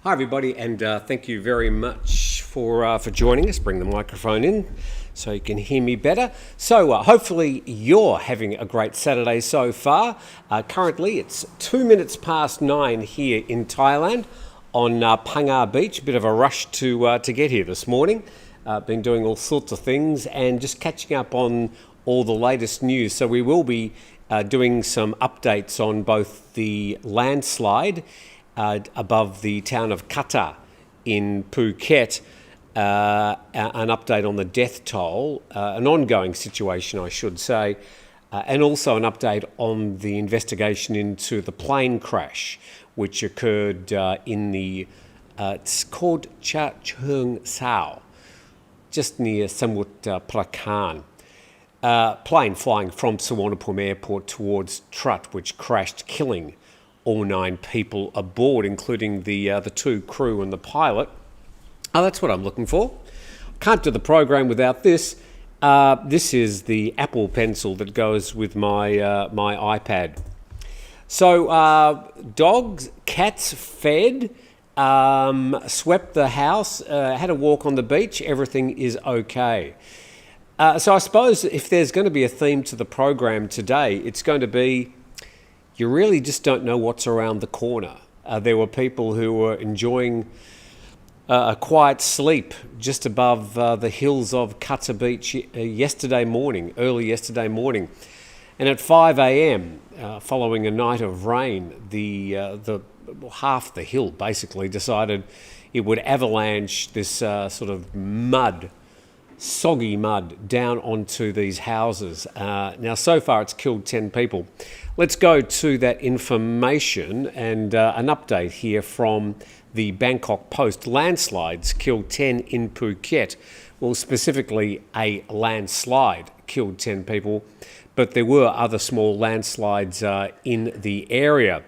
Hi everybody, and thank you very much for joining us. Bring the microphone in so you can hear me better. So hopefully you're having a great Saturday so far. Currently it's 2 minutes past 9 here in Thailand on PHANG beach. A bit of a rush to get here this morning. Been doing all sorts of things and just catching up on all the latest news. So we will be doing some updates on both the landslide above the town of Cottage in Phuket, an update on the death toll, an ongoing situation I should say, and also an update on the investigation into the plane crash which occurred in the, it's called Chung Sao, just near Samut Prakan. Plane flying from Suvarnabhumi Airport towards Trut, which crashed, killing all 9 people aboard, including the 2 crew and the pilot. Oh, that's what I'm looking for. Can't do the program without this. This is the Apple Pencil that goes with my my iPad. So dogs, cats fed, swept the house, had a walk on the beach. Everything is okay. So I suppose if there's going to be a theme to the program today, it's going to be you really just don't know what's around the corner. There were people who were enjoying a quiet sleep just above the hills of Cottage Beach yesterday morning, early yesterday morning. And at 5 a.m, following a night of rain, the half the hill basically decided it would avalanche this sort of mud, soggy mud, down onto these houses. Now, so far it's killed 10 people. Let's go to that information and an update here from the Bangkok Post. Landslides killed 10 in Phuket. Well, specifically a landslide killed 10 people, but there were other small landslides in the area.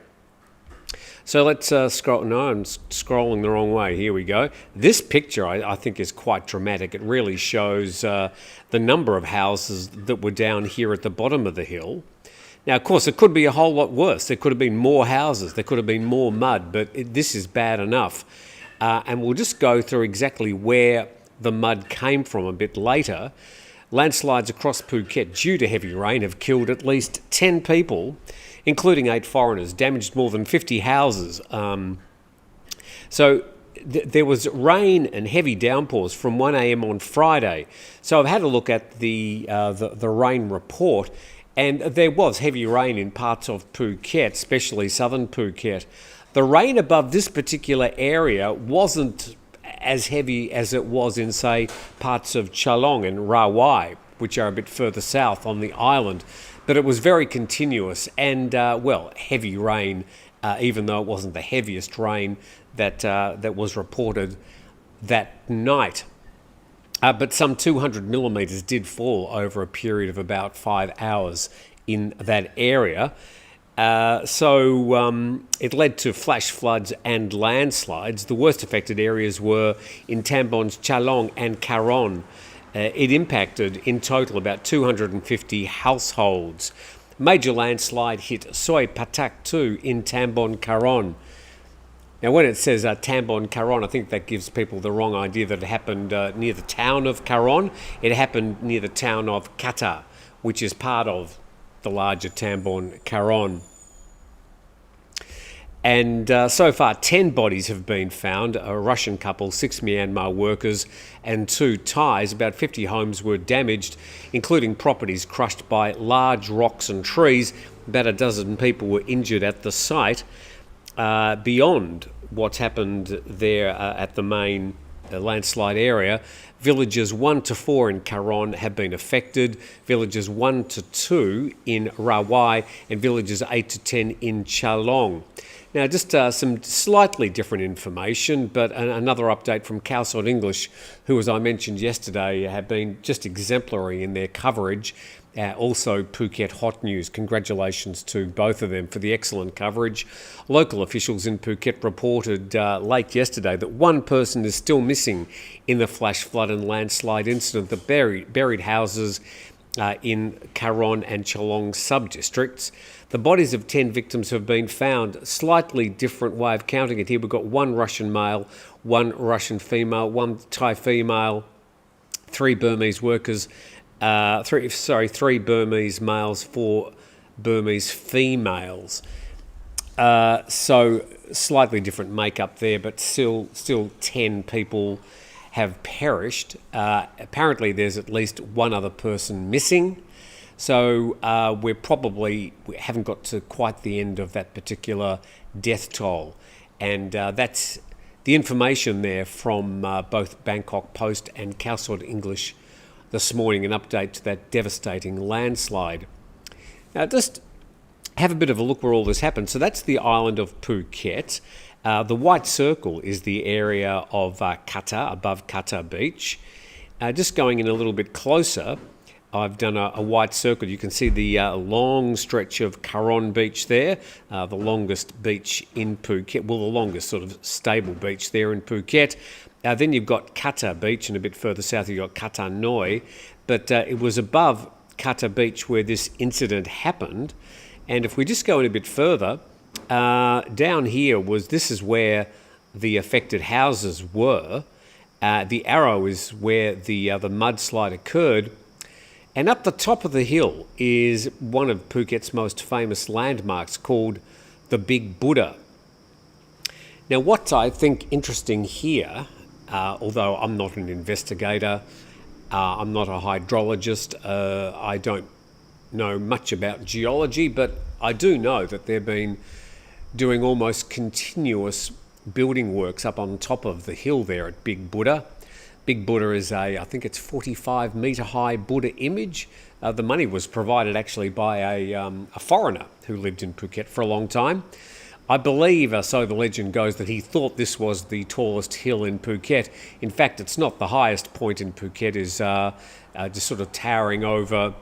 So let's scroll. No, I'm scrolling the wrong way. Here we go. This picture I think is quite dramatic. It really shows the number of houses that were down here at the bottom of the hill. Now, of course, it could be a whole lot worse. There could have been more houses. There could have been more mud, but this is bad enough. And we'll just go through exactly where the mud came from a bit later. Landslides across Phuket due to heavy rain have killed at least 10 people, including 8 foreigners, damaged more than 50 houses. There was rain and heavy downpours from 1 a.m. on Friday. So I've had a look at the rain report, and there was heavy rain in parts of Phuket, especially southern Phuket. The rain above this particular area wasn't as heavy as it was in, say, parts of Chalong and Rawai, which are a bit further south on the island. But it was very continuous and, heavy rain, even though it wasn't the heaviest rain that was reported that night. But some 200 millimetres did fall over a period of about 5 hours in that area. It led to flash floods and landslides. The worst affected areas were in Tambon's Chalong and Karon. It impacted in total about 250 households. Major landslide hit Soi Patak 2 in Tambon Karon. Now, when it says Tambon Karon, I think that gives people the wrong idea that it happened near the town of Karon. It happened near the town of Kata, which is part of the larger Tambon Karon. And so far, 10 bodies have been found, a Russian couple, 6 Myanmar workers and 2 Thais. About 50 homes were damaged, including properties crushed by large rocks and trees. About a dozen people were injured at the site. Beyond what's happened there at the main landslide area, villages 1 to 4 in Karon have been affected, villages 1 to 2 in Rawai, and villages 8 to 10 in Chalong. Now, just some slightly different information, but another update from Cowside English, who, as I mentioned yesterday, have been just exemplary in their coverage. Also, Phuket Hot News. Congratulations to both of them for the excellent coverage. Local officials in Phuket reported late yesterday that 1 person is still missing in the flash flood and landslide incident that buried houses in Karon and Chalong sub-districts. The bodies of 10 victims have been found. Slightly different way of counting it here. We've got one Russian male, one Russian female, one Thai female, 3 Burmese workers, three Burmese males, 4 Burmese females. So slightly different makeup there, but still 10 people have perished. Apparently there's at least one other person missing. So we haven't got to quite the end of that particular death toll. And that's the information there from both Bangkok Post and Khaosod English this morning, an update to that devastating landslide. Now, just have a bit of a look where all this happened. So that's the island of Phuket. The white circle is the area of Cottage, above Cottage Beach. Just going in a little bit closer, I've done a white circle. You can see the long stretch of Karon Beach there, the longest beach in Phuket, well, the longest sort of stable beach there in Phuket. Then you've got Cottage Beach, and a bit further south you've got Koh Noi. But it was above Cottage Beach where this incident happened. And if we just go in a bit further, down here this is where the affected houses were. The arrow is where the mudslide occurred. And up the top of the hill is one of Phuket's most famous landmarks called the Big Buddha. Now, what I think interesting here, although I'm not an investigator, I'm not a hydrologist, I don't know much about geology, but I do know that they've been doing almost continuous building works up on top of the hill there at Big Buddha. Big Buddha is I think it's 45 metre high Buddha image. The money was provided actually by a foreigner who lived in Phuket for a long time. I believe, so the legend goes, that he thought this was the tallest hill in Phuket. In fact, it's not. The highest point in Phuket is just sort of towering over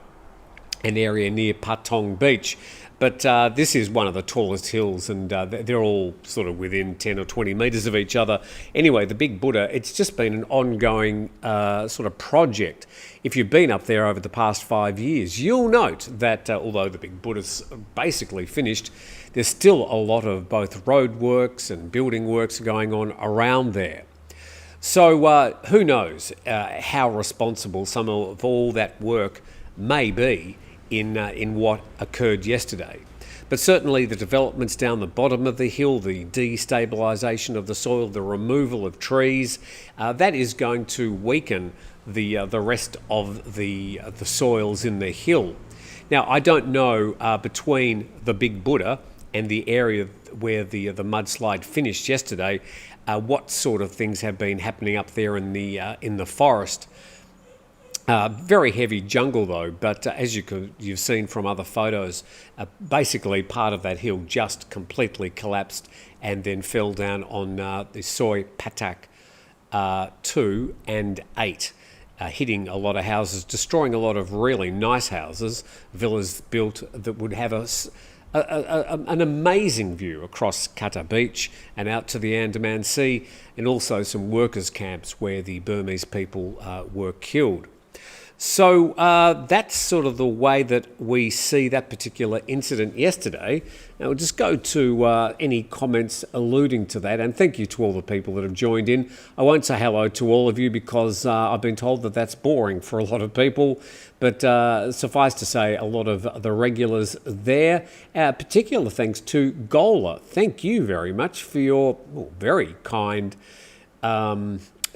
an area near Patong Beach. But this is one of the tallest hills, and they're all sort of within 10 or 20 metres of each other. Anyway, the Big Buddha, it's just been an ongoing sort of project. If you've been up there over the past 5 years, you'll note that although the Big Buddha's basically finished, there's still a lot of both road works and building works going on around there. So who knows how responsible some of all that work may be in what occurred yesterday. But certainly the developments down the bottom of the hill, the destabilisation of the soil, the removal of trees, that is going to weaken the rest of the soils in the hill. Now, I don't know between the Big Buddha and the area where the mudslide finished yesterday, what sort of things have been happening up there in the forest. Very heavy jungle though, but as you've seen from other photos, basically part of that hill just completely collapsed and then fell down on the Soi Patak 2 and 8, hitting a lot of houses, destroying a lot of really nice houses, villas built that would have an amazing view across Cottage Beach and out to the Andaman Sea, and also some workers' camps where the Burmese people were killed. So that's sort of the way that we see that particular incident yesterday. Now we'll just go to any comments alluding to that, and thank you to all the people that have joined in. I won't say hello to all of you because I've been told that that's boring for a lot of people, but suffice to say a lot of the regulars there. Particular thanks to Gola. Thank you very much for your very kind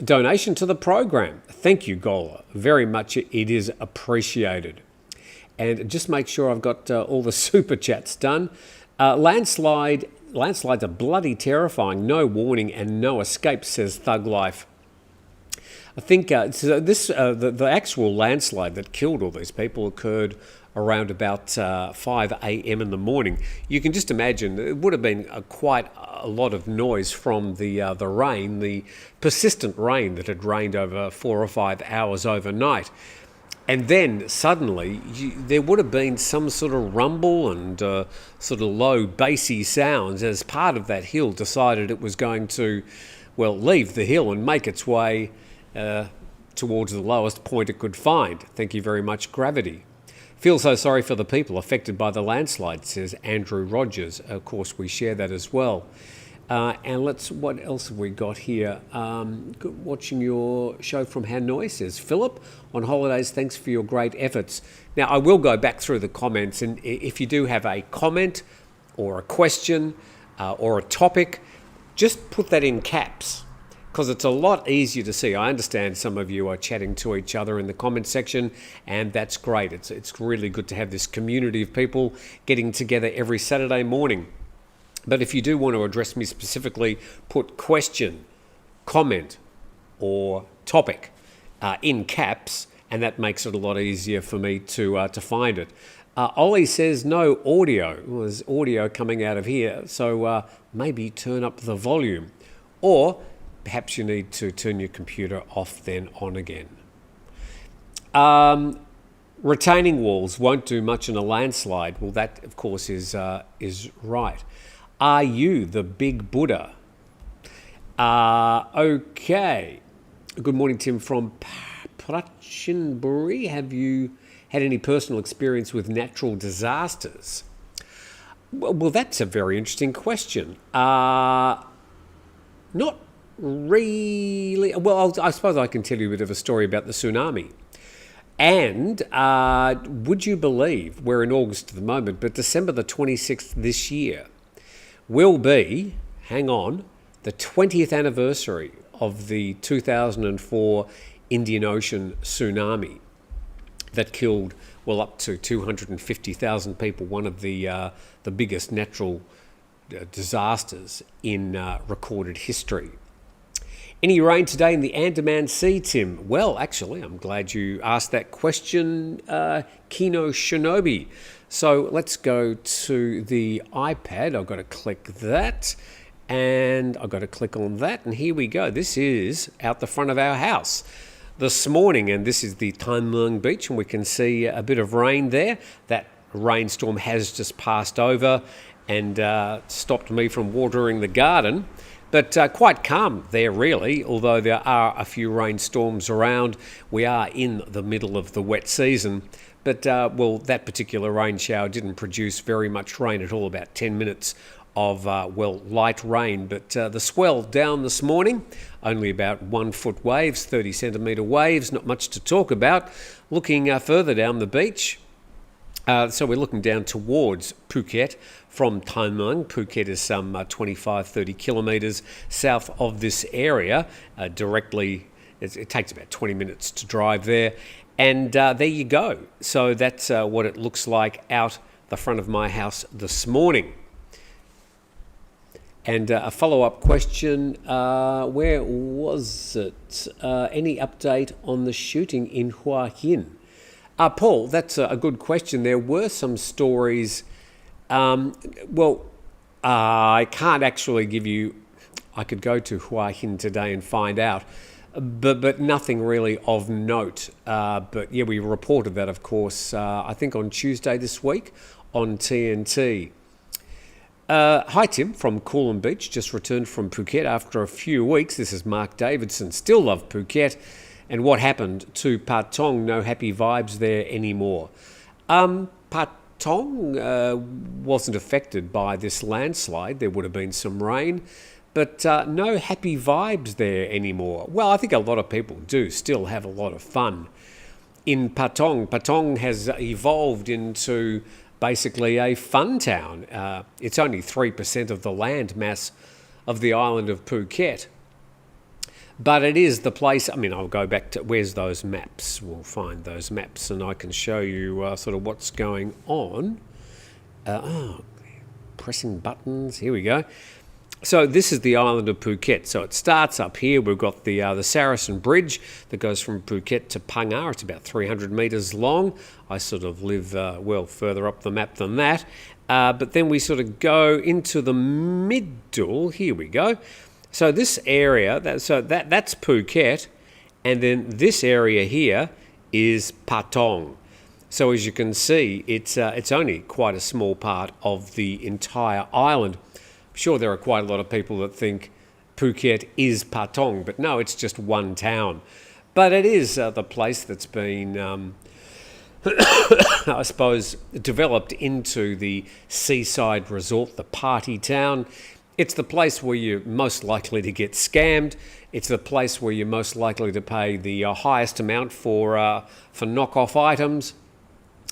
donation to the program. Thank you, Gola. Very much it is appreciated. And just make sure I've got all the super chats done. Landslides are bloody terrifying. No warning and no escape, says Thug Life. I think the actual landslide that killed all these people occurred around about 5 a.m. in the morning. You can just imagine it would have been quite a lot of noise from the rain, the persistent rain that had rained over 4 or 5 hours overnight. And then suddenly there would have been some sort of rumble and sort of low bassy sounds as part of that hill decided it was going to, leave the hill and make its way towards the lowest point it could find. Thank you very much, Gravity. Feel so sorry for the people affected by the landslide, says Andrew Rogers. Of course, we share that as well. And what else have we got here? Watching your show from Hanoi, says Philip. On holidays, thanks for your great efforts. Now, I will go back through the comments, and if you do have a comment or a question or a topic, just put that in caps, because it's a lot easier to see. I understand some of you are chatting to each other in the comment section, and that's great. It's really good to have this community of people getting together every Saturday morning. But if you do want to address me specifically, put question, comment, or topic in caps, and that makes it a lot easier for me to find it. Ollie says no audio. Well, there's audio coming out of here, so maybe turn up the volume. Or perhaps you need to turn your computer off, then on again. Retaining walls won't do much in a landslide. Well, that, of course, is right. Are you the big Buddha? Okay. Good morning, Tim from Prachinbury. Have you had any personal experience with natural disasters? Well, that's a very interesting question. Not really. Well, I suppose I can tell you a bit of a story about the tsunami. And would you believe, we're in August at the moment, but December the 26th this year will be, hang on, the 20th anniversary of the 2004 Indian Ocean tsunami that killed, well, up to 250,000 people, one of the biggest natural disasters in recorded history. Any rain today in the Andaman Sea, Tim? Well, actually, I'm glad you asked that question, Kino Shinobi. So let's go to the iPad. I've got to click that, and I've got to click on that, and here we go. This is out the front of our house this morning, and this is the Tham Luang beach, and we can see a bit of rain there. That rainstorm has just passed over and stopped me from watering the garden. But quite calm there, really, although there are a few rainstorms around. We are in the middle of the wet season. But, well, that particular rain shower didn't produce very much rain at all, about 10 minutes of, light rain. But the swell down this morning, only about 1 foot waves, 30 centimetre waves, not much to talk about. Looking further down the beach, so we're looking down towards Phuket from Tham Luang. Phuket is some 25, 30 kilometres south of this area. Directly, it takes about 20 minutes to drive there. And there you go. So that's what it looks like out the front of my house this morning. And a follow-up question, where was it? Any update on the shooting in Hua Hin? Paul, that's a good question. There were some stories. I can't actually give you. I could go to Hua Hin today and find out, but nothing really of note. But yeah, we reported that, of course. I think on Tuesday this week on TNT. Hi Tim from Coolum Beach. Just returned from Phuket after a few weeks. This is Mark Davidson. Still love Phuket. And what happened to Patong? No happy vibes there anymore. Patong wasn't affected by this landslide. There would have been some rain, but no happy vibes there anymore. Well, I think a lot of people do still have a lot of fun in Patong. Patong has evolved into basically a fun town. It's only 3% of the land mass of the island of Phuket. But it is the place. I mean, I'll go back to, where's those maps? We'll find those maps and I can show you sort of what's going on. Pressing buttons. Here we go. So this is the island of Phuket. So it starts up here. We've got the Saracen Bridge that goes from Phuket to Phang Nga. It's about 300 metres long. I sort of live, further up the map than that. But then we sort of go into the middle. Here we go. So this area, that's Phuket, and then this area here is Patong. So as you can see, it's only quite a small part of the entire island. I'm sure there are quite a lot of people that think Phuket is Patong, but no, it's just one town. But it is the place that's been I suppose, developed into the seaside resort, the party town. It's the place where you're most likely to get scammed. It's the place where you're most likely to pay the highest amount for knockoff items.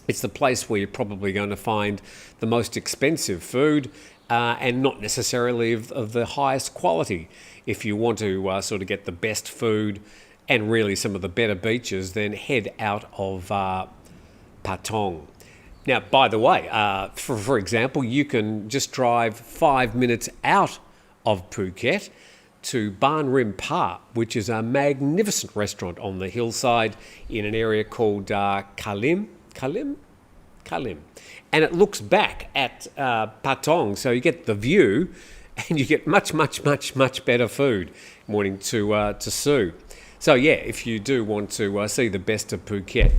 It's the place where you're probably going to find the most expensive food and not necessarily of the highest quality. If you want to sort of get the best food and really some of the better beaches, then head out of Patong. Now, by the way, for example, you can just drive 5 minutes out of Phuket to Ban Rim Pa, which is a magnificent restaurant on the hillside in an area called Kalim. And it looks back at Patong, so you get the view and you get much better food. Morning to Sue. So yeah, if you do want to see the best of Phuket,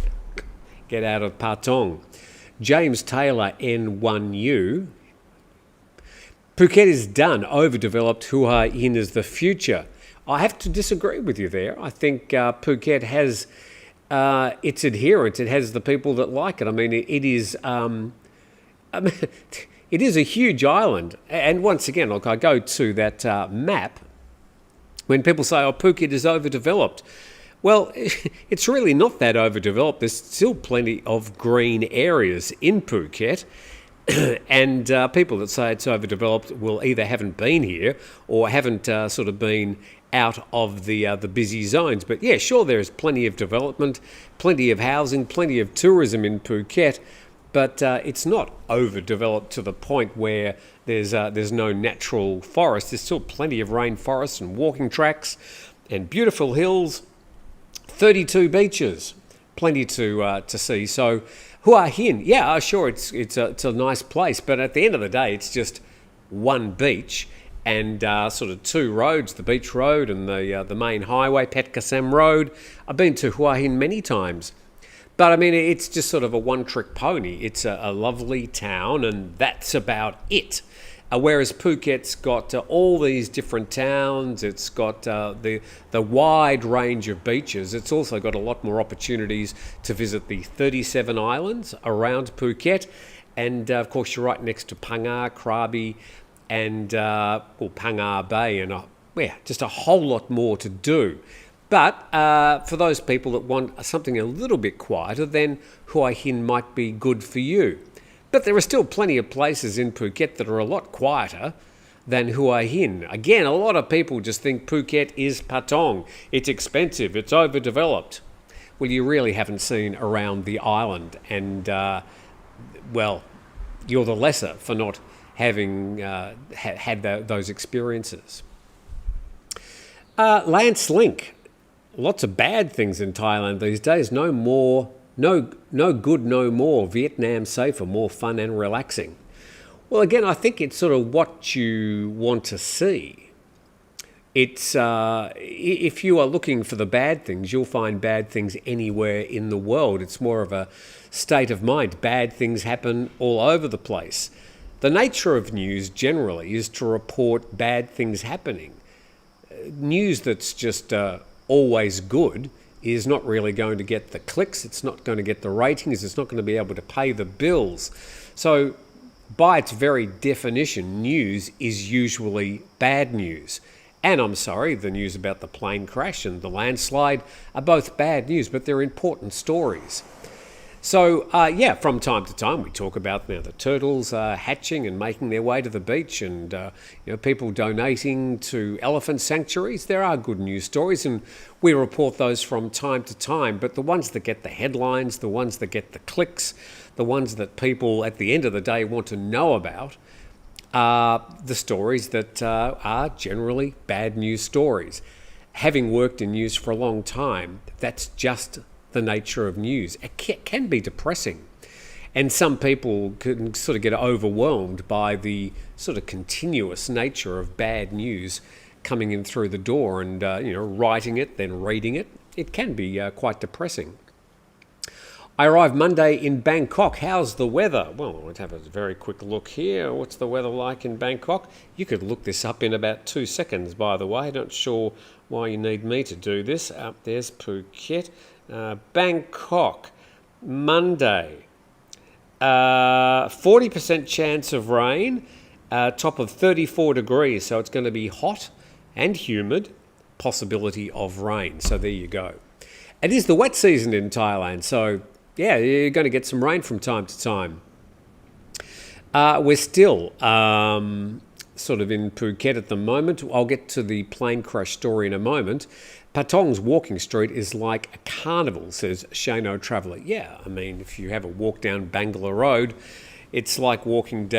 get out of Patong. James Taylor, N1U. Phuket is done, overdeveloped. Hua Hin is the future. I have to disagree with you there. I think Phuket has its adherents. It has the people that like it. I mean, it is it is a huge island. And once again, look, I go to that map. When people say, oh, Phuket is overdeveloped, well, it's really not that overdeveloped. There's still plenty of green areas in Phuket. And people that say it's overdeveloped will either haven't been here or haven't sort of been out of the busy zones. But yeah, sure, there's plenty of development, plenty of housing, plenty of tourism in Phuket, but it's not overdeveloped to the point where there's no natural forest. There's still plenty of rainforests and walking tracks and beautiful hills, 32 beaches, plenty to see. So Hua Hin, yeah, sure, it's a nice place, but at the end of the day, it's just one beach and sort of two roads, the beach road and the main highway, Petkasem Road. I've been to Hua Hin many times. But I mean, it's just sort of a one-trick pony. It's a lovely town, and that's about it. Whereas Phuket's got all these different towns. It's got the wide range of beaches. It's also got a lot more opportunities to visit the 37 islands around Phuket. And of course, you're right next to Phang, Krabi, and Phang Bay, and just a whole lot more to do. But for those people that want something a little bit quieter, then Hua Hin might be good for you. But there are still plenty of places in Phuket that are a lot quieter than Hua Hin. Again, a lot of people just think Phuket is Patong. It's expensive, it's overdeveloped. Well, you really haven't seen around the island, and well, you're the lesser for not having had those experiences. Landslide. Lots of bad things in Thailand these days. No good, no more. Vietnam safer, more fun and relaxing. Well, again, I think it's sort of what you want to see. It's if you are looking for the bad things, you'll find bad things anywhere in the world. It's more of a state of mind. Bad things happen all over the place. The nature of news generally is to report bad things happening. News that's just always good is not really going to get the clicks, it's not going to get the ratings, it's not going to be able to pay the bills. So by its very definition, news is usually bad news. And I'm sorry, the news about the plane crash and the landslide are both bad news, but they're important stories. So from time to time we talk about the turtles hatching and making their way to the beach, and people donating to elephant sanctuaries. There are good news stories, and we report those from time to time. But the ones that get the headlines, the ones that get the clicks, the ones that people at the end of the day want to know about, are the stories that are generally bad news stories. Having worked in news for a long time, that's just the nature of news. It can be depressing, and some people can sort of get overwhelmed by the sort of continuous nature of bad news coming in through the door, and writing it, then reading it. It can be quite depressing. I arrived Monday in Bangkok. How's the weather? Well, let's have a very quick look here. What's the weather like in Bangkok? You could look this up in about 2 seconds, by the way. Not sure why you need me to do this. There's Phuket. Bangkok. Monday, 40% chance of rain, top of 34 degrees. So it's going to be hot and humid, possibility of rain. So there you go. It is the wet season in Thailand. So yeah, you're going to get some rain from time to time. We're still sort of in Phuket at the moment. I'll get to the plane crash story in a moment. Patong's walking street is like a carnival, says Shano Traveller. Yeah, I mean, if you have a walk down Bangla Road, it's like walking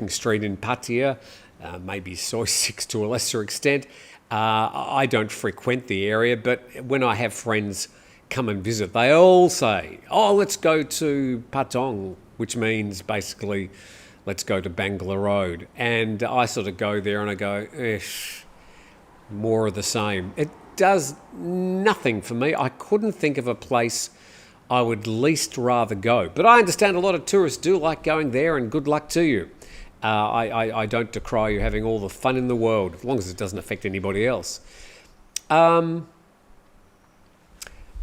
street in Pattaya, maybe Soi 6 to a lesser extent. I don't frequent the area, but when I have friends come and visit, they all say, oh, let's go to Patong, which means basically, let's go to Bangla Road. And I sort of go there and I go, more of the same. It does nothing for me. I couldn't think of a place I would least rather go. But I understand a lot of tourists do like going there, and good luck to you. I don't decry you having all the fun in the world, as long as it doesn't affect anybody else.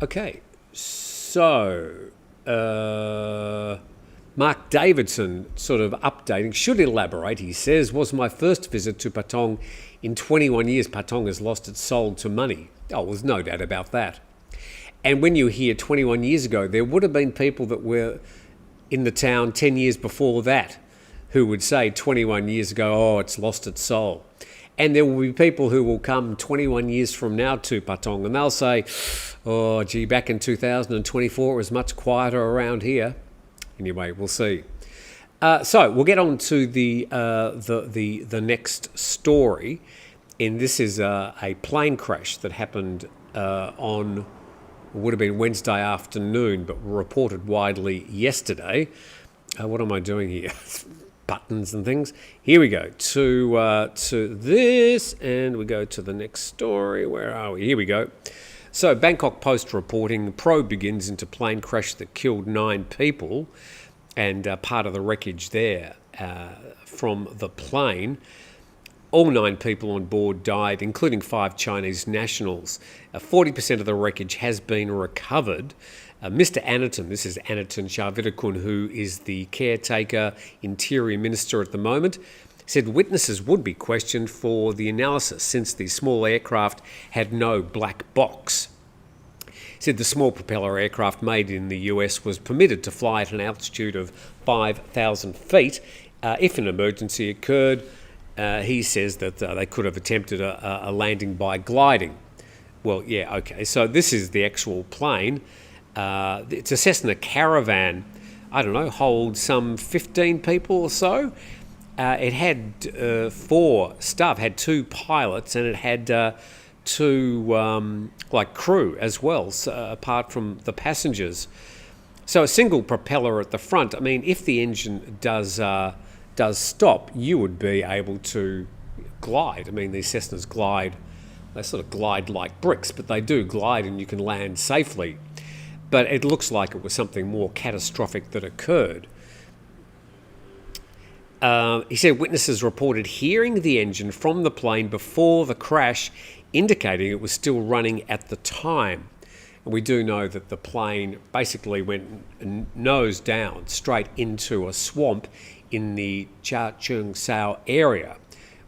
Okay, so Mark Davidson sort of updating, should elaborate, he says, was my first visit to Patong in 21 years. Patong has lost its soul to money. Oh, there's no doubt about that. And when you hear 21 years ago, there would have been people that were in the town 10 years before that who would say 21 years ago, oh, it's lost its soul. And there will be people who will come 21 years from now to Patong and they'll say, oh, gee, back in 2024 it was much quieter around here. Anyway, we'll see. So we'll get on to the next story. And this is a plane crash that happened on, would have been Wednesday afternoon, but reported widely yesterday. What am I doing here? Buttons and things. Here we go to this, and we go to the next story. Where are we? Here we go. So Bangkok Post reporting, the probe begins into plane crash that killed 9 people, and part of the wreckage there from the plane. All 9 people on board died, including 5 Chinese nationals. 40% of the wreckage has been recovered. Mr. Anaton, this is Anaton Charvitakun, who is the caretaker interior minister at the moment, said witnesses would be questioned for the analysis since the small aircraft had no black box. He said the small propeller aircraft made in the US was permitted to fly at an altitude of 5,000 feet. If an emergency occurred, he says that they could have attempted a landing by gliding. Well, yeah, okay, so this is the actual plane. It's a Cessna Caravan, I don't know, holds some 15 people or so. It had 4 staff, had 2 pilots, and it had 2 crew as well, so, apart from the passengers. So a single propeller at the front. I mean, if the engine does stop, you would be able to glide. I mean, these Cessnas glide. They sort of glide like bricks, but they do glide and you can land safely. But it looks like it was something more catastrophic that occurred. He said witnesses reported hearing the engine from the plane before the crash, indicating it was still running at the time. And we do know that the plane basically went nose down straight into a swamp in the Cha Cheong Sao area,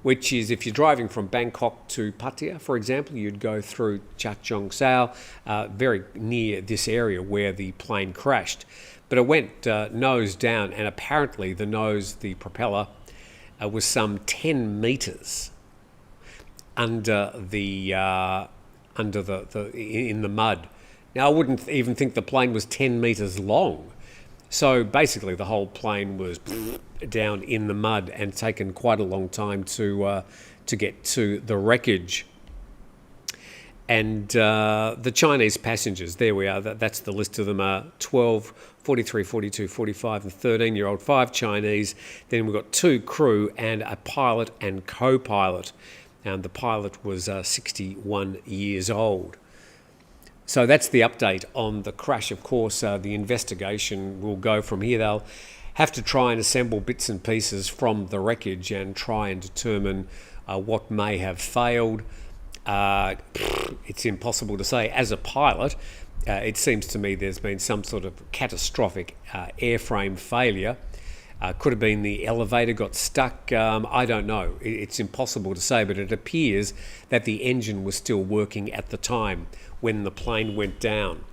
which is, if you're driving from Bangkok to Pattaya, for example, you'd go through Cha Cheong Sao, very near this area where the plane crashed. But it went nose down, and apparently the propeller, was some 10 metres under in the mud. Now, I wouldn't even think the plane was 10 metres long. So basically, the whole plane was down in the mud and taken quite a long time to get to the wreckage. And the Chinese passengers, there we are, that's the list of them, are 12, 43, 42, 45 and 13-year-old, 5 Chinese. Then we've got 2 crew and a pilot and co-pilot. And the pilot was 61 years old. So that's the update on the crash. Of course, the investigation will go from here. They'll have to try and assemble bits and pieces from the wreckage and try and determine what may have failed. It's impossible to say. As a pilot, it seems to me there's been some sort of catastrophic airframe failure. Could have been the elevator got stuck. I don't know. It's impossible to say, but it appears that the engine was still working at the time when the plane went down.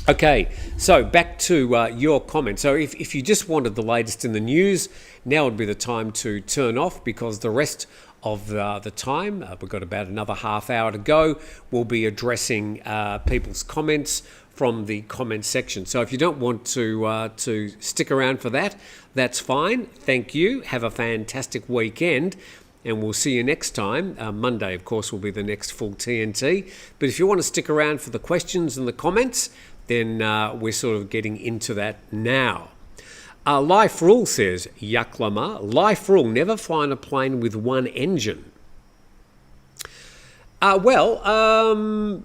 Okay, so back to your comment. So if you just wanted the latest in the news, now would be the time to turn off, because the rest of the time, we've got about another half hour to go, we'll be addressing people's comments from the comment section. So if you don't want to stick around for that, that's fine. Thank you. Have a fantastic weekend, and we'll see you next time. Monday, of course, will be the next full TNT. But if you want to stick around for the questions and the comments, then we're sort of getting into that now. Life Rule says, Yaklama, life rule, never fly on a plane with one engine. Okay.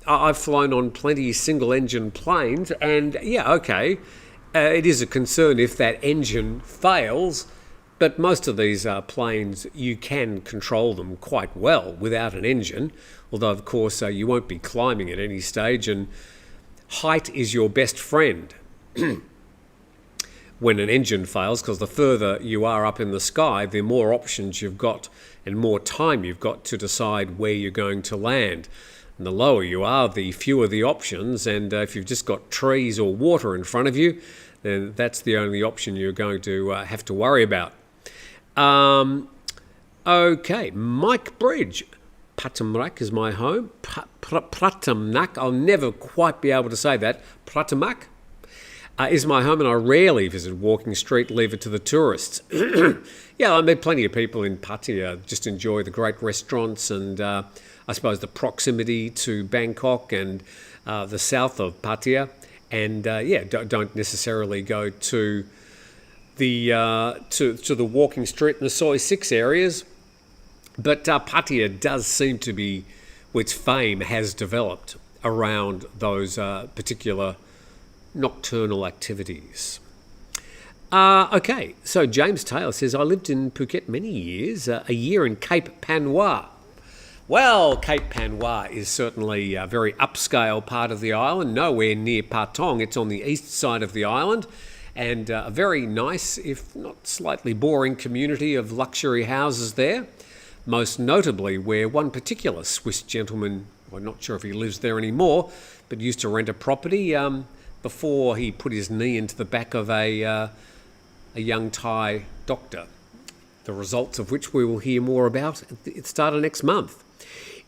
I've flown on plenty of single-engine planes, and yeah, okay, it is a concern if that engine fails, but most of these planes, you can control them quite well without an engine, although, of course, you won't be climbing at any stage, and height is your best friend when an engine fails, because the further you are up in the sky, the more options you've got and more time you've got to decide where you're going to land. And the lower you are, the fewer the options, and if you've just got trees or water in front of you, then that's the only option you're going to have to worry about. Okay, Mike Bridge. Pratamnak is my home. Pratamnak, I'll never quite be able to say that. Pratamnak is my home, and I rarely visit Walking Street, leave it to the tourists. Yeah, I met plenty of people in Pattaya, just enjoy the great restaurants and I suppose the proximity to Bangkok and the south of Pattaya, and don't necessarily go to the Walking Street and the Soi 6 areas, but Pattaya does seem to be, its fame has developed around those particular nocturnal activities. Okay, so James Taylor says, I lived in Phuket many years, a year in Cape Panois. Well, Cape Panois is certainly a very upscale part of the island, nowhere near Patong. It's on the east side of the island, and a very nice, if not slightly boring, community of luxury houses there, most notably where one particular Swiss gentleman, I'm not sure if he lives there anymore, but used to rent a property before he put his knee into the back of a young Thai doctor, the results of which we will hear more about at the start of next month.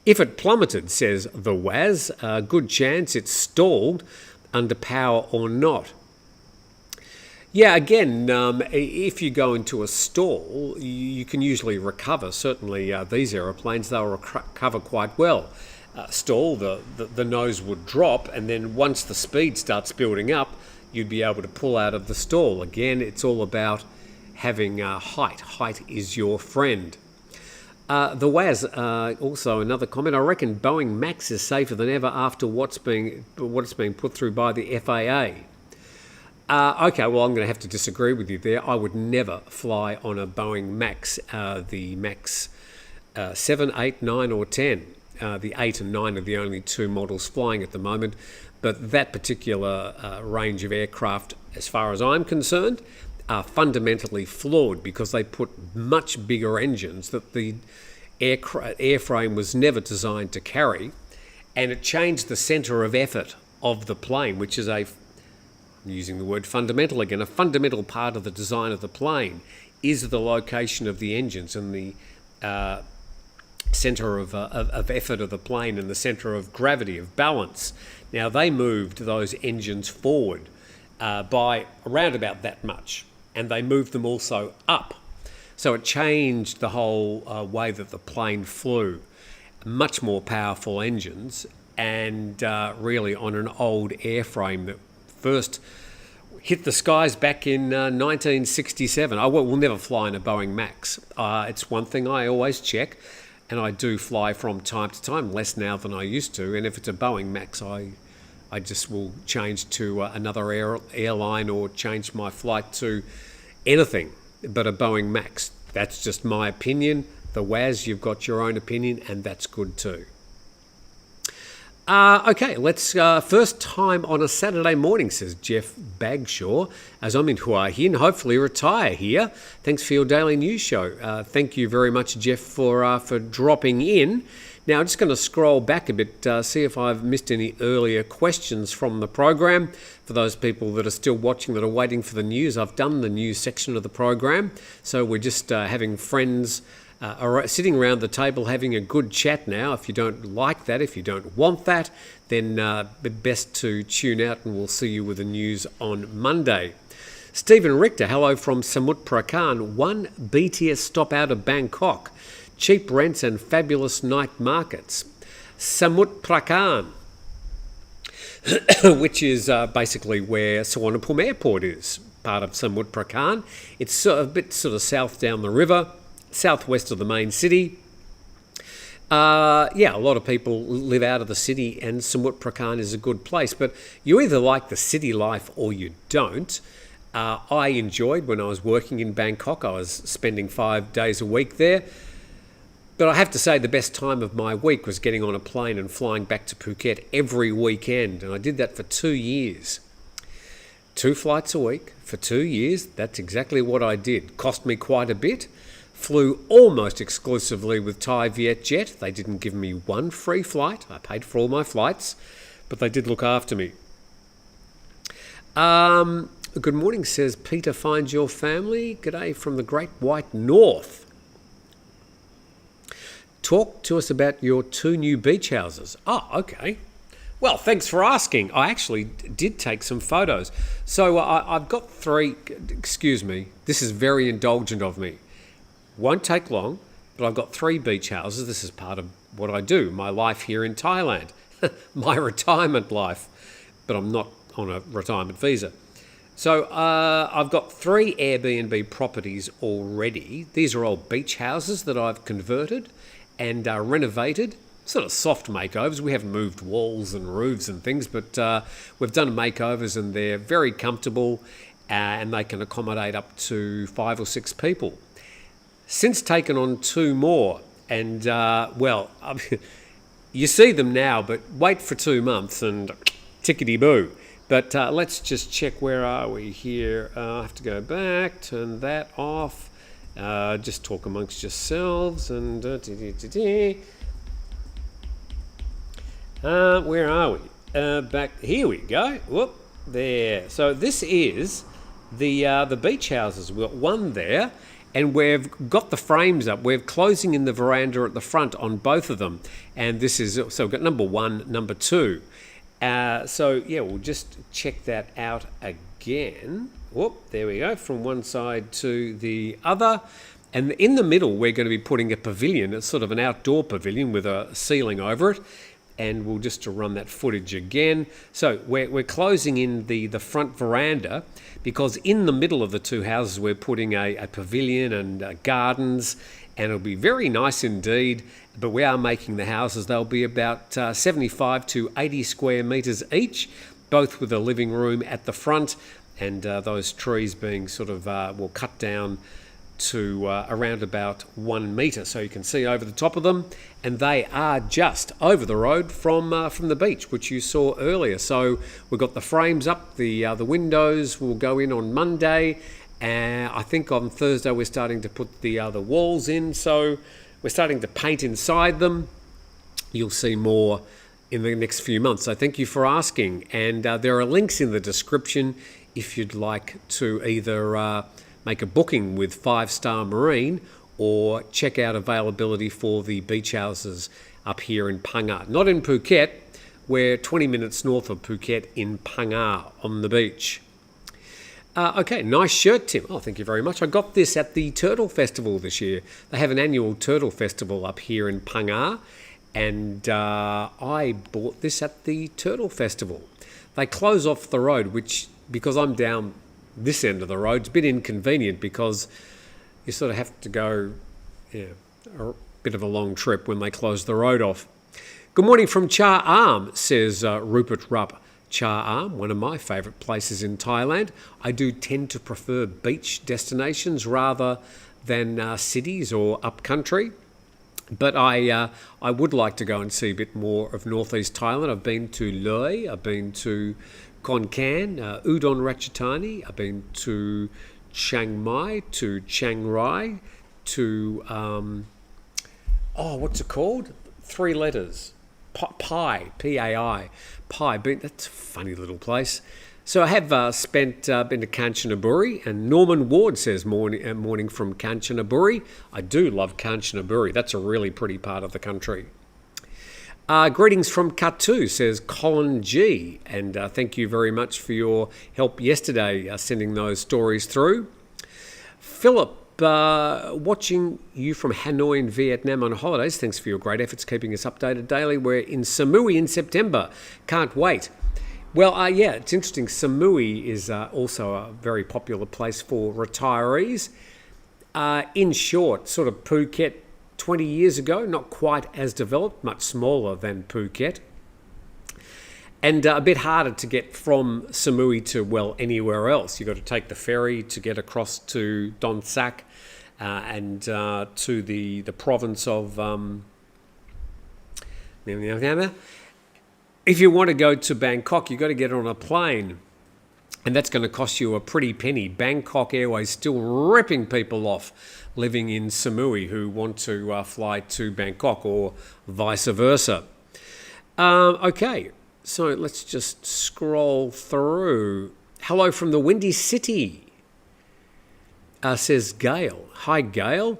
If it plummeted, says the Waz, a good chance it's stalled under power or not. Yeah, again, if you go into a stall, you can usually recover. Certainly these aeroplanes, they'll recover quite well. Stall, the nose would drop, and then once the speed starts building up, you'd be able to pull out of the stall. Again, it's all about having height. Height is your friend. The Waz, also another comment, I reckon Boeing Max is safer than ever after what's being put through by the FAA. Okay, well, I'm going to have to disagree with you there. I would never fly on a Boeing Max, the Max 7, 8, 9 or 10. The 8 and 9 are the only two models flying at the moment, but that particular range of aircraft, as far as I'm concerned, are fundamentally flawed because they put much bigger engines that the airframe was never designed to carry, and it changed the centre of effort of the plane, which is I'm using the word fundamental again, a fundamental part of the design of the plane is the location of the engines and the centre of effort of the plane and the centre of gravity, of balance. Now, they moved those engines forward by around about that much, and they moved them also up. So it changed the whole way that the plane flew. Much more powerful engines, and really on an old airframe that first hit the skies back in 1967. We'll never fly in a Boeing Max. It's one thing I always check, and I do fly from time to time, less now than I used to, and if it's a Boeing Max, I just will change to another airline or change my flight to anything but a Boeing Max. That's just my opinion. The Waz, you've got your own opinion, and that's good too. Okay, let's first time on a Saturday morning, says Jeff Bagshaw, as I'm in Hawaii and hopefully retire here. Thanks for your daily news show. Thank you very much, Jeff, for dropping in. Now, I'm just going to scroll back a bit, see if I've missed any earlier questions from the program. For those people that are still watching, that are waiting for the news, I've done the news section of the program. So we're just having friends sitting around the table having a good chat now. If you don't like that, if you don't want that, then best to tune out, and we'll see you with the news on Monday. Stephen Richter, hello from Samut Prakan. One BTS stop out of Bangkok. Cheap rents and fabulous night markets. Samut Prakan, which is basically where Suvarnabhumi Airport is, part of Samut Prakan. It's a bit sort of south down the river, southwest of the main city. A lot of people live out of the city, and Samut Prakan is a good place. But you either like the city life or you don't. I enjoyed when I was working in Bangkok. I was spending 5 days a week there. But I have to say the best time of my week was getting on a plane and flying back to Phuket every weekend. And I did that for 2 years. 2 flights a week for 2 years. That's exactly what I did. Cost me quite a bit. Flew almost exclusively with Thai Vietjet. They didn't give me one free flight. I paid for all my flights, but they did look after me. Good morning, says Peter finds your family. G'day from the Great White North. Talk to us about your 2 new beach houses. Oh, okay. Well, thanks for asking. I actually did take some photos. So I've got 3, excuse me, this is very indulgent of me. Won't take long, but I've got 3 beach houses. This is part of what I do, my life here in Thailand, my retirement life, but I'm not on a retirement visa. So I've got 3 Airbnb properties already. These are all beach houses that I've converted and renovated, sort of soft makeovers. We haven't moved walls and roofs and things, but we've done makeovers, and they're very comfortable, and they can accommodate up to 5 or 6 people. Since taken on 2 more, and you see them now, but wait for 2 months and tickety-boo. But let's just check, where are we here? I have to go back, turn that off. Just talk amongst yourselves and where are we? Back here we go. Whoop, there. So this is the beach houses. We've got one there, and we've got the frames up. We're closing in the veranda at the front on both of them, and this is, so we've got number 1, number 2. We'll just check that out again. Whoop, there we go, from one side to the other. And in the middle, we're going to be putting a pavilion. It's sort of an outdoor pavilion with a ceiling over it. And we'll just run that footage again. So we're closing in the front veranda, because in the middle of the 2 houses, we're putting a pavilion and gardens, and it'll be very nice indeed. But we are making the houses. They'll be about 75 to 80 square metres each, both with a living room at the front, and those trees being sort of cut down to around about 1 metre, so you can see over the top of them, and they are just over the road from the beach, which you saw earlier. So we've got the frames up, the windows will go in on Monday, and I think on Thursday we're starting to put the walls in, so we're starting to paint inside them. You'll see more in the next few months, so thank you for asking. And there are links in the description if you'd like to either make a booking with 5 Star Marine or check out availability for the beach houses up here in Phang Nga. Not in Phuket, we're 20 minutes north of Phuket in Phang Nga on the beach. Okay, nice shirt, Tim. Oh, thank you very much. I got this at the Turtle Festival this year. They have an annual Turtle Festival up here in Phang Nga, and I bought this at the Turtle Festival. They close off the road, which, because I'm down this end of the road, it's a bit inconvenient because you sort of have to go a bit of a long trip when they close the road off. Good morning from Cha Am, says Rupert Rupp. Cha Am, one of my favourite places in Thailand. I do tend to prefer beach destinations rather than cities or upcountry. But I would like to go and see a bit more of northeast Thailand. I've been to Loei, I've been to Khon Kaen, Udon Ratchathani, I've been to Chiang Mai, to Chiang Rai, to what's it called? 3 letters, Pai, P-A-I, Pai. That's a funny little place. So I have been to Kanchanaburi, and Norman Ward says morning from Kanchanaburi. I do love Kanchanaburi. That's a really pretty part of the country. Greetings from Katu, says Colin G. And thank you very much for your help yesterday sending those stories through. Philip, watching you from Hanoi in Vietnam on holidays. Thanks for your great efforts keeping us updated daily. We're in Samui in September. Can't wait. Well, yeah, it's interesting. Samui is also a very popular place for retirees. In short, sort of Phuket 20 years ago, not quite as developed, much smaller than Phuket. And a bit harder to get from Samui to, well, anywhere else. You've got to take the ferry to get across to Don Sak and to the province of... If you want to go to Bangkok, you've got to get on a plane, and that's going to cost you a pretty penny. Bangkok Airways still ripping people off living in Samui who want to fly to Bangkok or vice versa. Okay, so let's just scroll through. Hello from the Windy City, says Gail. Hi, Gail.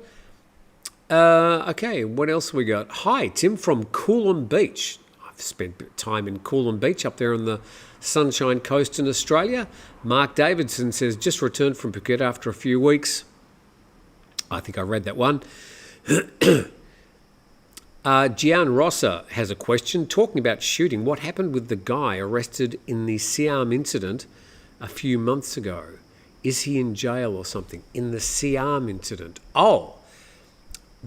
Okay, what else we got? Hi, Tim from Coolum Beach. Spent time in Coolum Beach up there on the Sunshine Coast in Australia. Mark Davidson says, just returned from Phuket after a few weeks. I think I read that one. Gian Rossa has a question talking about shooting. What happened with the guy arrested in the Siam incident a few months ago? Is he in jail or something? In the Siam incident. Oh,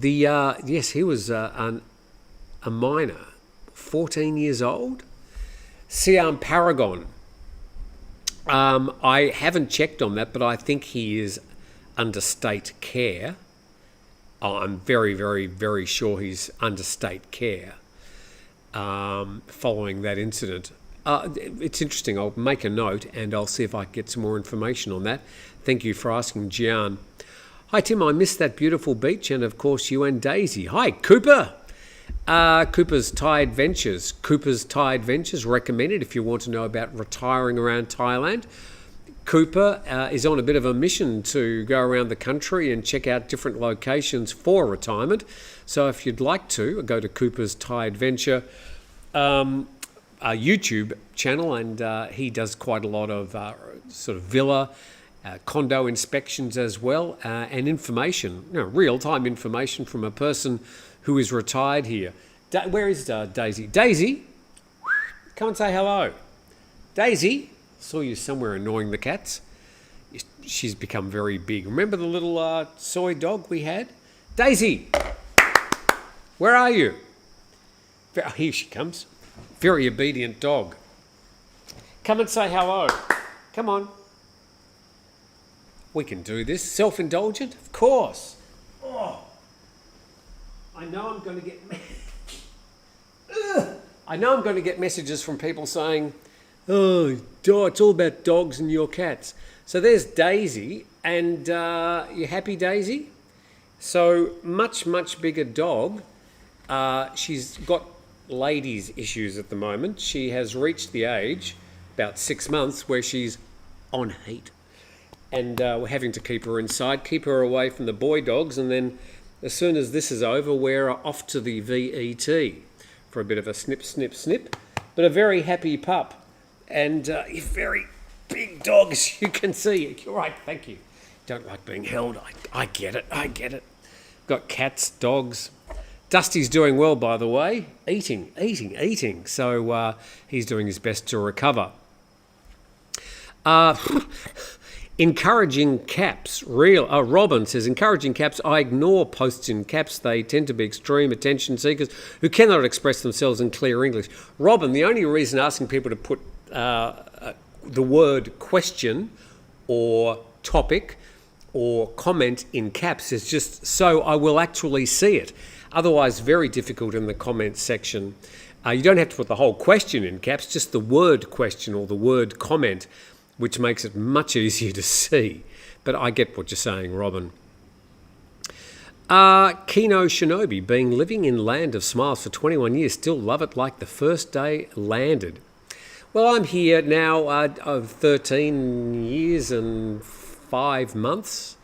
yes, he was a minor. 14 years old. Siam Paragon. I haven't checked on that, but I think he is under state care. I'm very, very, very sure he's under state care following that incident. It's interesting. I'll make a note and I'll see if I can get some more information on that. Thank you for asking, Gian. Hi, Tim. I missed that beautiful beach and, of course, you and Daisy. Hi, Cooper. Cooper's Thai Adventures. Cooper's Thai Adventures recommended if you want to know about retiring around Thailand. Cooper is on a bit of a mission to go around the country and check out different locations for retirement. So if you'd like to, go to Cooper's Thai Adventure YouTube channel, and he does quite a lot of sort of villa, condo inspections as well, and information, real-time information from a person who is retired here. Where is Daisy? Daisy, come and say hello. Daisy, saw you somewhere annoying the cats. She's become very big. Remember the little soy dog we had? Daisy, where are you? Here she comes. Very obedient dog. Come and say hello. Come on. We can do this. Self-indulgent? Of course. Oh. I know I'm going to get messages from people saying, oh, it's all about dogs and your cats. So there's Daisy, and you happy, Daisy? So much, much bigger dog. She's got ladies' issues at the moment. She has reached the age, about 6 months, where she's on heat. And we're having to keep her inside, keep her away from the boy dogs, and then as soon as this is over, we're off to the VET for a bit of a snip, snip, snip. But a very happy pup and a very big dog, as you can see. You're right, thank you. Don't like being held. I get it. Got cats, dogs. Dusty's doing well, by the way. Eating. So he's doing his best to recover. Encouraging caps. Robin says, encouraging caps. I ignore posts in caps. They tend to be extreme attention seekers who cannot express themselves in clear English. Robin, the only reason asking people to put the word question or topic or comment in caps is just so I will actually see it. Otherwise, very difficult in the comments section. You don't have to put the whole question in caps, just the word question or the word comment, which makes it much easier to see. But I get what you're saying, Robin. Kino Shinobi, living in Land of Smiles for 21 years, still love it like the first day landed. Well, I'm here now of 13 years and 5 months,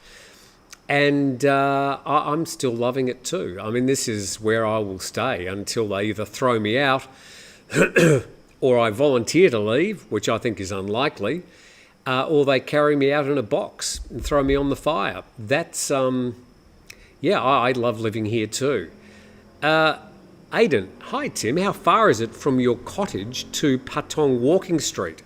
and I'm still loving it too. I mean, this is where I will stay until they either throw me out or I volunteer to leave, which I think is unlikely, or they carry me out in a box and throw me on the fire. That's... Yeah, I love living here too. Aidan, hi Tim, how far is it from your cottage to Patong Walking Street?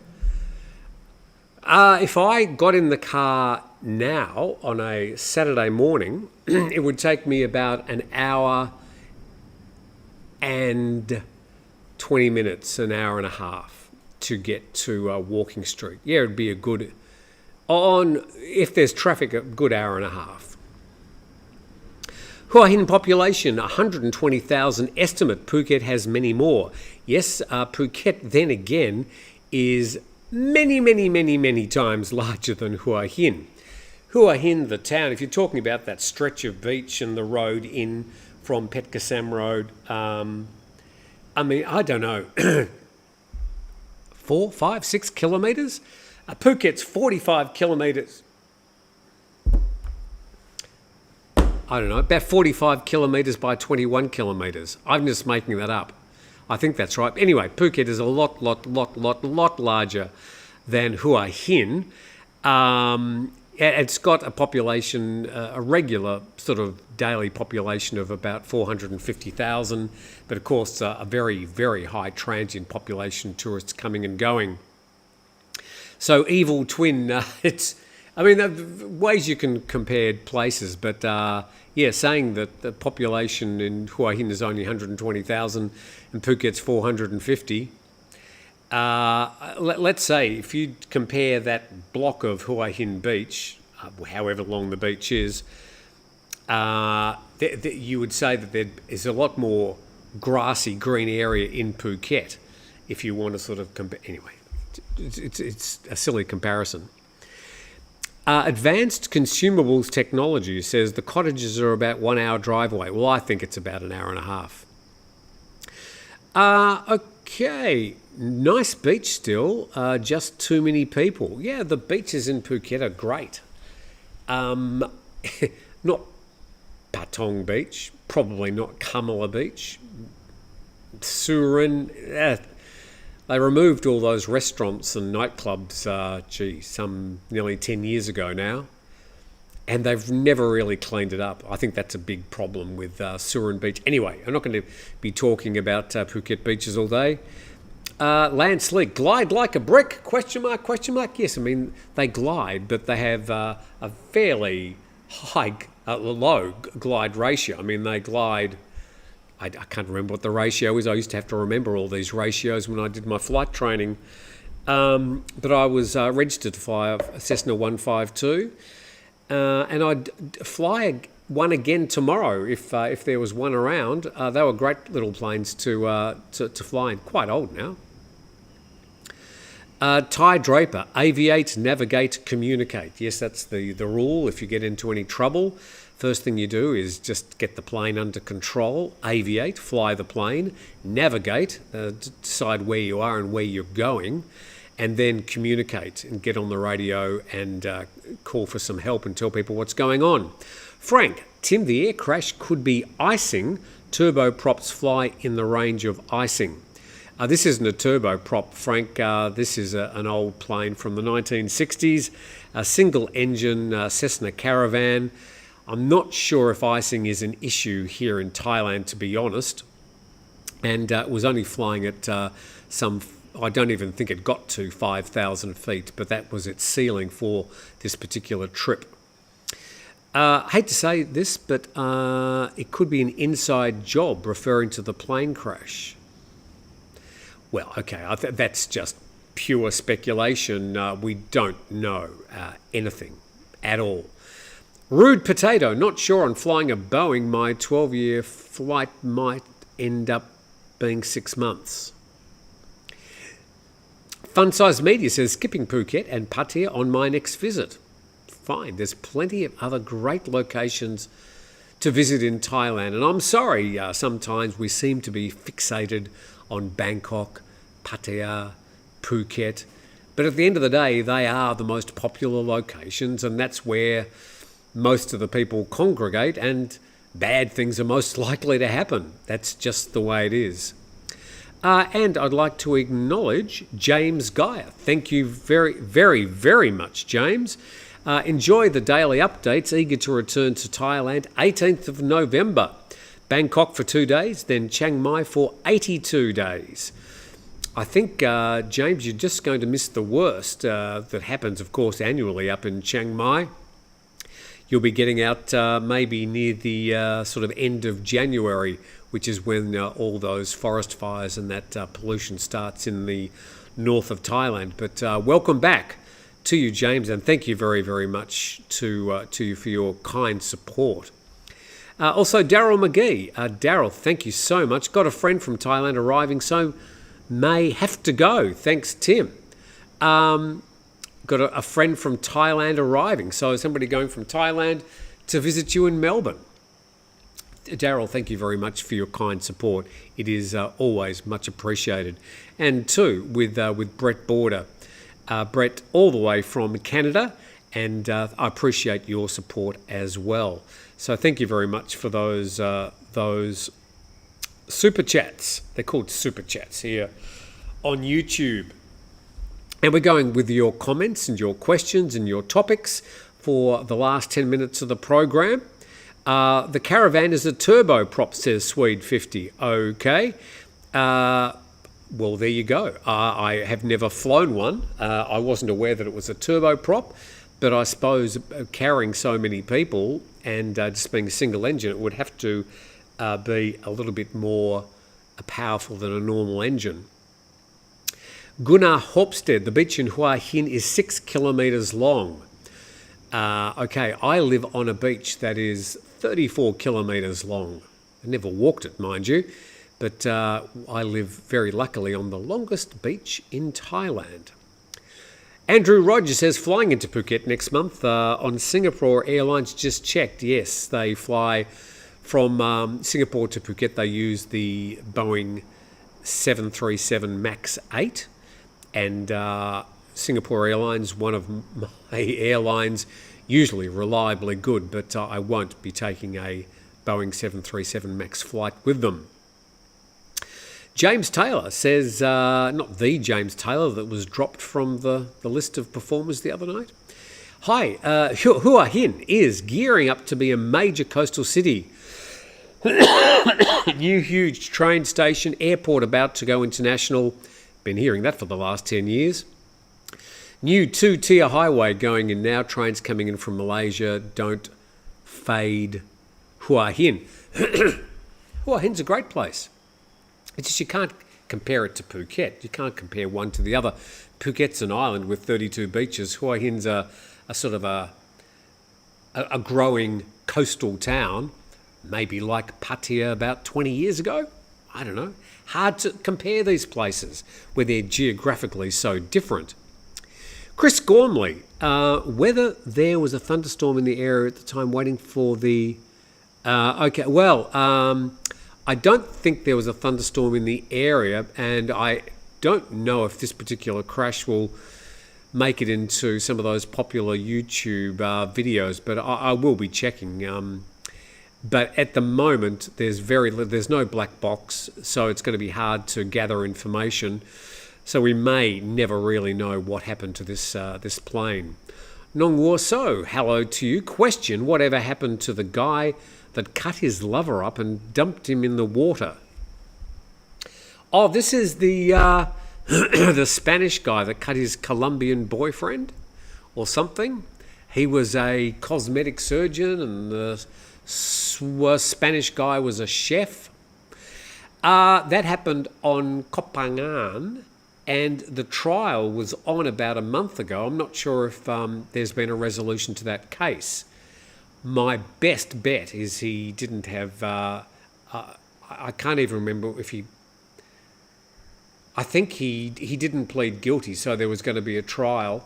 If I got in the car now on a Saturday morning, it would take me about an hour and 20 minutes, an hour and a half to get to Walking Street. Yeah, it'd be a good, if there's traffic, a good hour and a half. Hua Hin population, 120,000 estimate. Phuket has many more. Yes, Phuket then again is many times larger than Hua Hin. Hua Hin, the town, if you're talking about that stretch of beach and the road in from Petkasam Road, I mean, I don't know, 4, 5, 6 kilometres? Phuket's 45 kilometres. I don't know, about 45 kilometres by 21 kilometres. I'm just making that up. I think that's right. Anyway, Phuket is a lot larger than Hua Hin. It's got a population, a regular sort of daily population of about 450,000, but of course a very high transient population, tourists coming and going. So evil twin, ways you can compare places, but saying that the population in Hua Hin is only 120,000 and Phuket's 450. Let's say if you compare that block of Hua Hin Beach, however long the beach is, you would say that there is a lot more grassy green area in Phuket if you want to sort of compare. Anyway, it's a silly comparison. Advanced Consumables Technology says the cottages are about 1 hour drive away. Well, I think it's about an hour and a half. Okay, nice beach still, just too many people. Yeah, the beaches in Phuket are great. Not Patong Beach, probably not Kamala Beach. Surin, they removed all those restaurants and nightclubs, some nearly 10 years ago now, and they've never really cleaned it up. I think that's a big problem with Surin Beach. Anyway, I'm not going to be talking about Phuket beaches all day. Landslide, glide like a brick, question mark. Yes, I mean, they glide, but they have a fairly low glide ratio. I mean, they glide... I can't remember what the ratio is. I used to have to remember all these ratios when I did my flight training. But I was registered to fly a Cessna 152, and I'd fly one again tomorrow if there was one around. They were great little planes to fly in. Quite old now. Ty Draper, aviate, navigate, communicate. Yes, that's the rule. If you get into any trouble, first thing you do is just get the plane under control, aviate, fly the plane, navigate, decide where you are and where you're going, and then communicate and get on the radio and call for some help and tell people what's going on. Frank, Tim, the air crash could be icing. Turboprops fly in the range of icing. This isn't a turboprop, Frank. This is an old plane from the 1960s, a single-engine Cessna Caravan. I'm not sure if icing is an issue here in Thailand, to be honest. And it was only flying at I don't even think it got to 5,000 feet, but that was its ceiling for this particular trip. I hate to say this, but it could be an inside job referring to the plane crash. Well, okay, that's just pure speculation. We don't know anything at all. Rude Potato, not sure on flying a Boeing. My 12-year flight might end up being 6 months. Fun Size Media says, skipping Phuket and Pattaya on my next visit. Fine, there's plenty of other great locations to visit in Thailand. And I'm sorry, sometimes we seem to be fixated on Bangkok, Pattaya, Phuket. But at the end of the day, they are the most popular locations, and that's where most of the people congregate, and bad things are most likely to happen. That's just the way it is. And I'd like to acknowledge James Geyer. Thank you very, very, very much, James. Enjoy the daily updates. Eager to return to Thailand, 18th of November. Bangkok for 2 days, then Chiang Mai for 82 days. I think, James, you're just going to miss the worst that happens, of course, annually up in Chiang Mai. You'll be getting out maybe near the sort of end of January, which is when all those forest fires and that pollution starts in the north of Thailand. But welcome back to you, James, and thank you very, very much to you for your kind support. Also, Daryl McGee. Daryl, thank you so much. Got a friend from Thailand arriving, so may have to go. Thanks, Tim. Got a friend from Thailand arriving. So somebody going from Thailand to visit you in Melbourne. Daryl, thank you very much for your kind support. It is always much appreciated. And too, with Brett Border. Brett, all the way from Canada, and I appreciate your support as well. So thank you very much for those super chats. They're called super chats here on YouTube. And we're going with your comments and your questions and your topics for the last 10 minutes of the program. The caravan is a turboprop, says Swede50. Okay. Well, there you go. I have never flown one. I wasn't aware that it was a turboprop, but I suppose carrying so many people and just being a single engine, it would have to be a little bit more powerful than a normal engine. Gunnar Hopstead, the beach in Hua Hin is 6 kilometres long. Okay, I live on a beach that is 34 kilometres long. I never walked it, mind you, but I live very luckily on the longest beach in Thailand. Andrew Rogers says, flying into Phuket next month on Singapore Airlines, just checked. Yes, they fly from Singapore to Phuket. They use the Boeing 737 MAX 8. And Singapore Airlines, one of my airlines, usually reliably good, but I won't be taking a Boeing 737 MAX flight with them. James Taylor says, not the James Taylor that was dropped from the list of performers the other night. Hi, Hua Hin is gearing up to be a major coastal city. New huge train station, airport about to go international. Been hearing that for the last 10 years. New 2-tier highway going in now. Trains coming in from Malaysia. Don't fade Hua Hin. Hua Hin's a great place. It's just you can't compare it to Phuket. You can't compare one to the other. Phuket's an island with 32 beaches. Hua Hin's a sort of a growing coastal town, maybe like Pattaya about 20 years ago. I don't know. Hard to compare these places where they're geographically so different. Chris Gormley, whether there was a thunderstorm in the area at the time waiting for the... I don't think there was a thunderstorm in the area, and I don't know if this particular crash will make it into some of those popular YouTube videos, but I will be checking. But at the moment, there's no black box, so it's going to be hard to gather information. So we may never really know what happened to this plane. Nong Warso, hello to you. Question, whatever happened to the guy that cut his lover up and dumped him in the water? Oh, this is the the Spanish guy that cut his Colombian boyfriend or something. He was a cosmetic surgeon and the Spanish guy was a chef. That happened on Koh Phangan, and the trial was on about a month ago. I'm not sure if there's been a resolution to that case. My best bet is he didn't have. I can't even remember if he. I think he didn't plead guilty, so there was going to be a trial.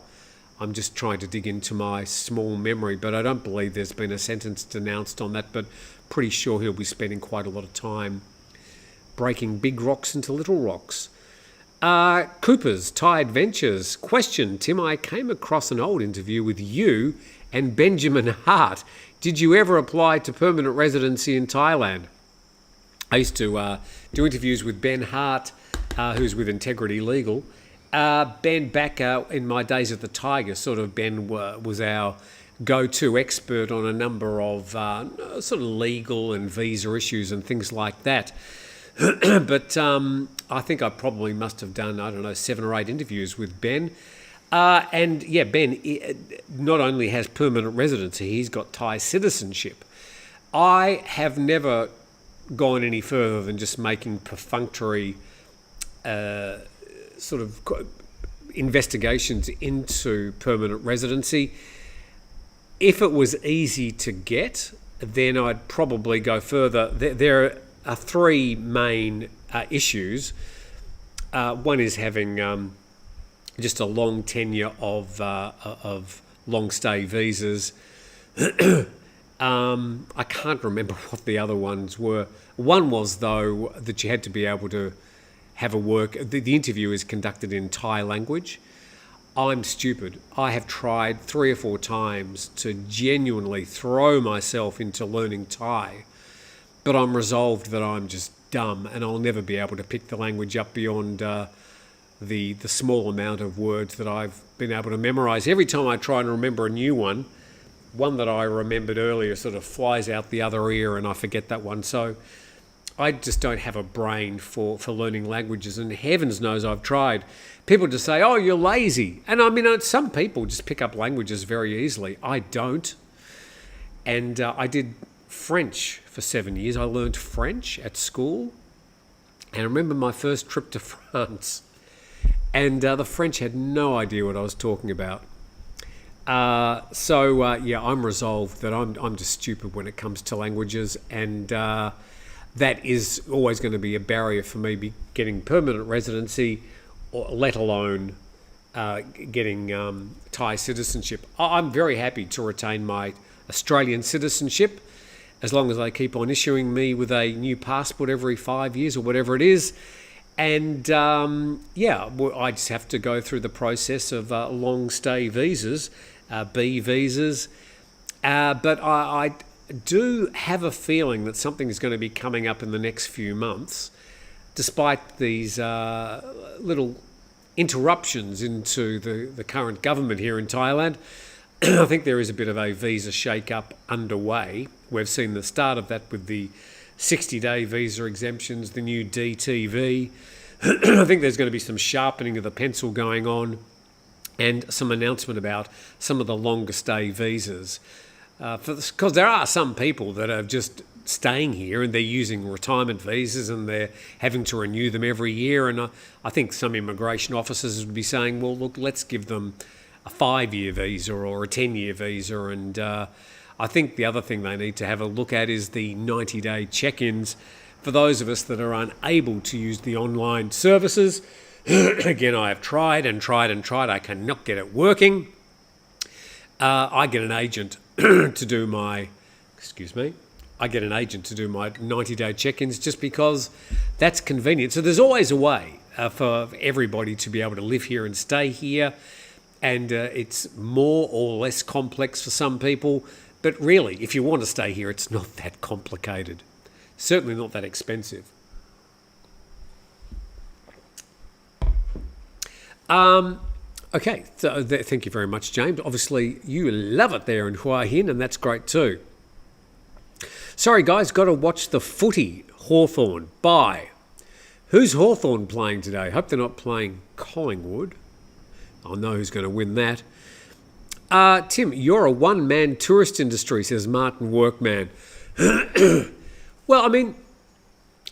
I'm just trying to dig into my small memory, but I don't believe there's been a sentence denounced on that, but pretty sure he'll be spending quite a lot of time breaking big rocks into little rocks. Cooper's Thai Adventures. Question, Tim, I came across an old interview with you and Benjamin Hart. Did you ever apply to permanent residency in Thailand? I used to do interviews with Ben Hart, who's with Integrity Legal. Ben, back in my days at the Tiger, sort of Ben was our go-to expert on a number of sort of legal and visa issues and things like that. But I think I probably must have done, 7 or 8 interviews with Ben. And yeah, Ben not only has permanent residency, he's got Thai citizenship. I have never gone any further than just making perfunctory sort of investigations into permanent residency. If it was easy to get, then I'd probably go further. There are 3 main issues. One is having just a long tenure of long stay visas. I can't remember what the other ones were. One was, though, that you had to be able to have a work. The interview is conducted in Thai language. I'm stupid. I have tried 3 or 4 times to genuinely throw myself into learning Thai, but I'm resolved that I'm just dumb and I'll never be able to pick the language up beyond the small amount of words that I've been able to memorize. Every time I try and remember a new one that I remembered earlier sort of flies out the other ear and I forget that one. So I just don't have a brain for learning languages, and heavens knows I've tried. People just say, oh, you're lazy. And I mean, some people just pick up languages very easily. I don't. And I did French for 7 years. I learned French at school. And I remember my first trip to France. And the French had no idea what I was talking about. Yeah, I'm resolved that I'm just stupid when it comes to languages, and that is always going to be a barrier for me getting permanent residency, or let alone getting Thai citizenship. I'm very happy to retain my Australian citizenship as long as they keep on issuing me with a new passport every 5 years or whatever it is. And I just have to go through the process of long stay visas, B visas. But I do have a feeling that something is going to be coming up in the next few months, despite these little interruptions into the current government here in Thailand. I think there is a bit of a visa shake-up underway. We've seen the start of that with the 60-day visa exemptions, the new DTV. I think there's going to be some sharpening of the pencil going on, and some announcement about some of the longer stay visas. Because there are some people that are just staying here and they're using retirement visas and they're having to renew them every year. And I think some immigration officers would be saying, well, look, let's give them a 5-year visa or a 10-year visa. And I think the other thing they need to have a look at is the 90-day check-ins for those of us that are unable to use the online services. Again, I have tried and tried and tried. I cannot get it working. I get an agent to do my 90-day check-ins just because that's convenient. So there's always a way for everybody to be able to live here and stay here. And it's more or less complex for some people. But really, if you want to stay here, it's not that complicated. Certainly not that expensive. Okay, so thank you very much, James. Obviously, you love it there in Hua Hin, and that's great too. Sorry, guys, got to watch the footy. Hawthorn. Bye. Who's Hawthorn playing today? Hope they're not playing Collingwood. I'll know who's going to win that. Tim, you're a one-man tourist industry, says Martin Workman. Well, I mean,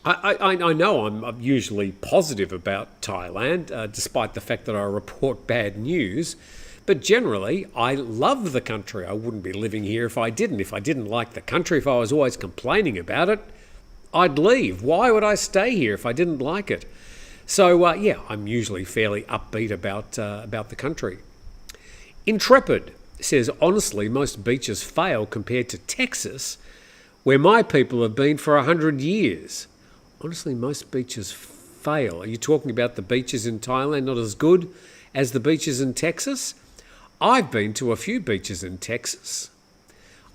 I know I'm usually positive about Thailand, despite the fact that I report bad news. But generally, I love the country. I wouldn't be living here if I didn't. If I didn't like the country, if I was always complaining about it, I'd leave. Why would I stay here if I didn't like it? So, yeah, I'm usually fairly upbeat about the country. Intrepid says, honestly, most beaches fail compared to Texas, where my people have been for 100 years. Honestly, most beaches fail. Are you talking about the beaches in Thailand not as good as the beaches in Texas? I've been to a few beaches in Texas.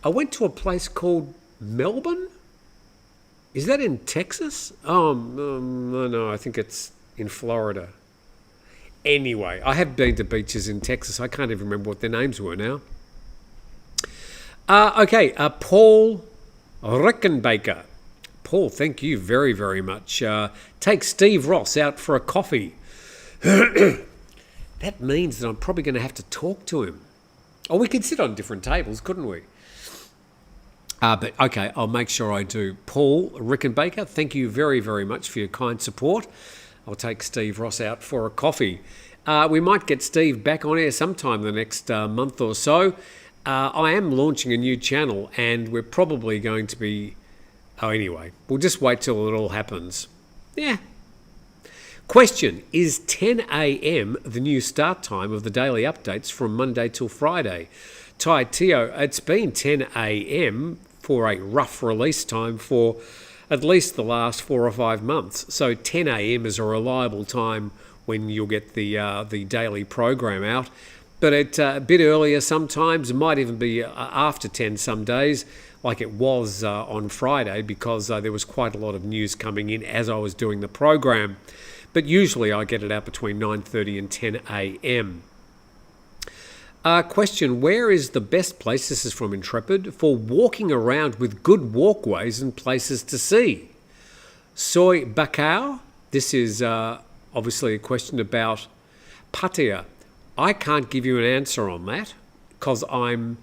I went to a place called Melbourne. Is that in Texas? No, I think it's in Florida. Anyway, I have been to beaches in Texas. I can't even remember what their names were now. Paul Rickenbaker. Paul, thank you very, very much. Take Steve Ross out for a coffee. That means that I'm probably going to have to talk to him. Or we could sit on different tables, couldn't we? But okay, I'll make sure I do. Paul Rickenbaker, thank you very, very much for your kind support. I'll take Steve Ross out for a coffee. We might get Steve back on air sometime the next month or so. I am launching a new channel and we're probably going to be... Oh, anyway, we'll just wait till it all happens. Yeah. Question, is 10 a.m. the new start time of the daily updates from Monday till Friday? Tai Teo, it's been 10 a.m. for a rough release time for at least the last 4 or 5 months. So 10 a.m. is a reliable time when you'll get the daily program out. But it's a bit earlier sometimes. It might even be after 10 some days, like it was on Friday, because there was quite a lot of news coming in as I was doing the program. But usually I get it out between 9:30 and 10 a.m. Question, where is the best place, this is from Intrepid, for walking around with good walkways and places to see? Soy Bacau, this is obviously a question about Pattaya. I can't give you an answer on that because I've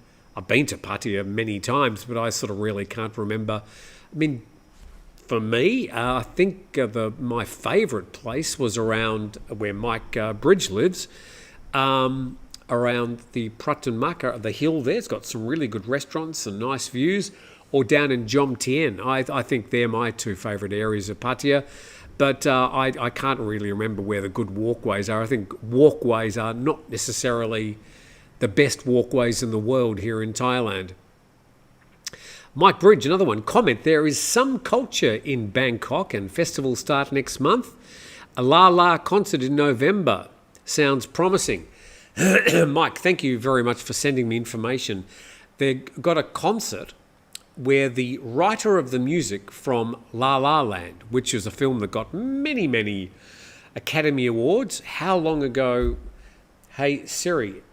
been to Pattaya many times, but I sort of really can't remember. I mean, for me, I think my favourite place was around where Mike Bridge lives, around the Pratunmaka, the hill there. It's got some really good restaurants and nice views. Or down in Jom Tien. I think they're my two favourite areas of Pattaya. But I can't really remember where the good walkways are. I think walkways are not necessarily the best walkways in the world here in Thailand. Mike Bridge, another one. Comment, there is some culture in Bangkok and festivals start next month. A La La concert in November. Sounds promising. Mike, thank you very much for sending me information. They've got a concert where the writer of the music from La La Land, which is a film that got many, many Academy Awards. How long ago? Hey, Siri,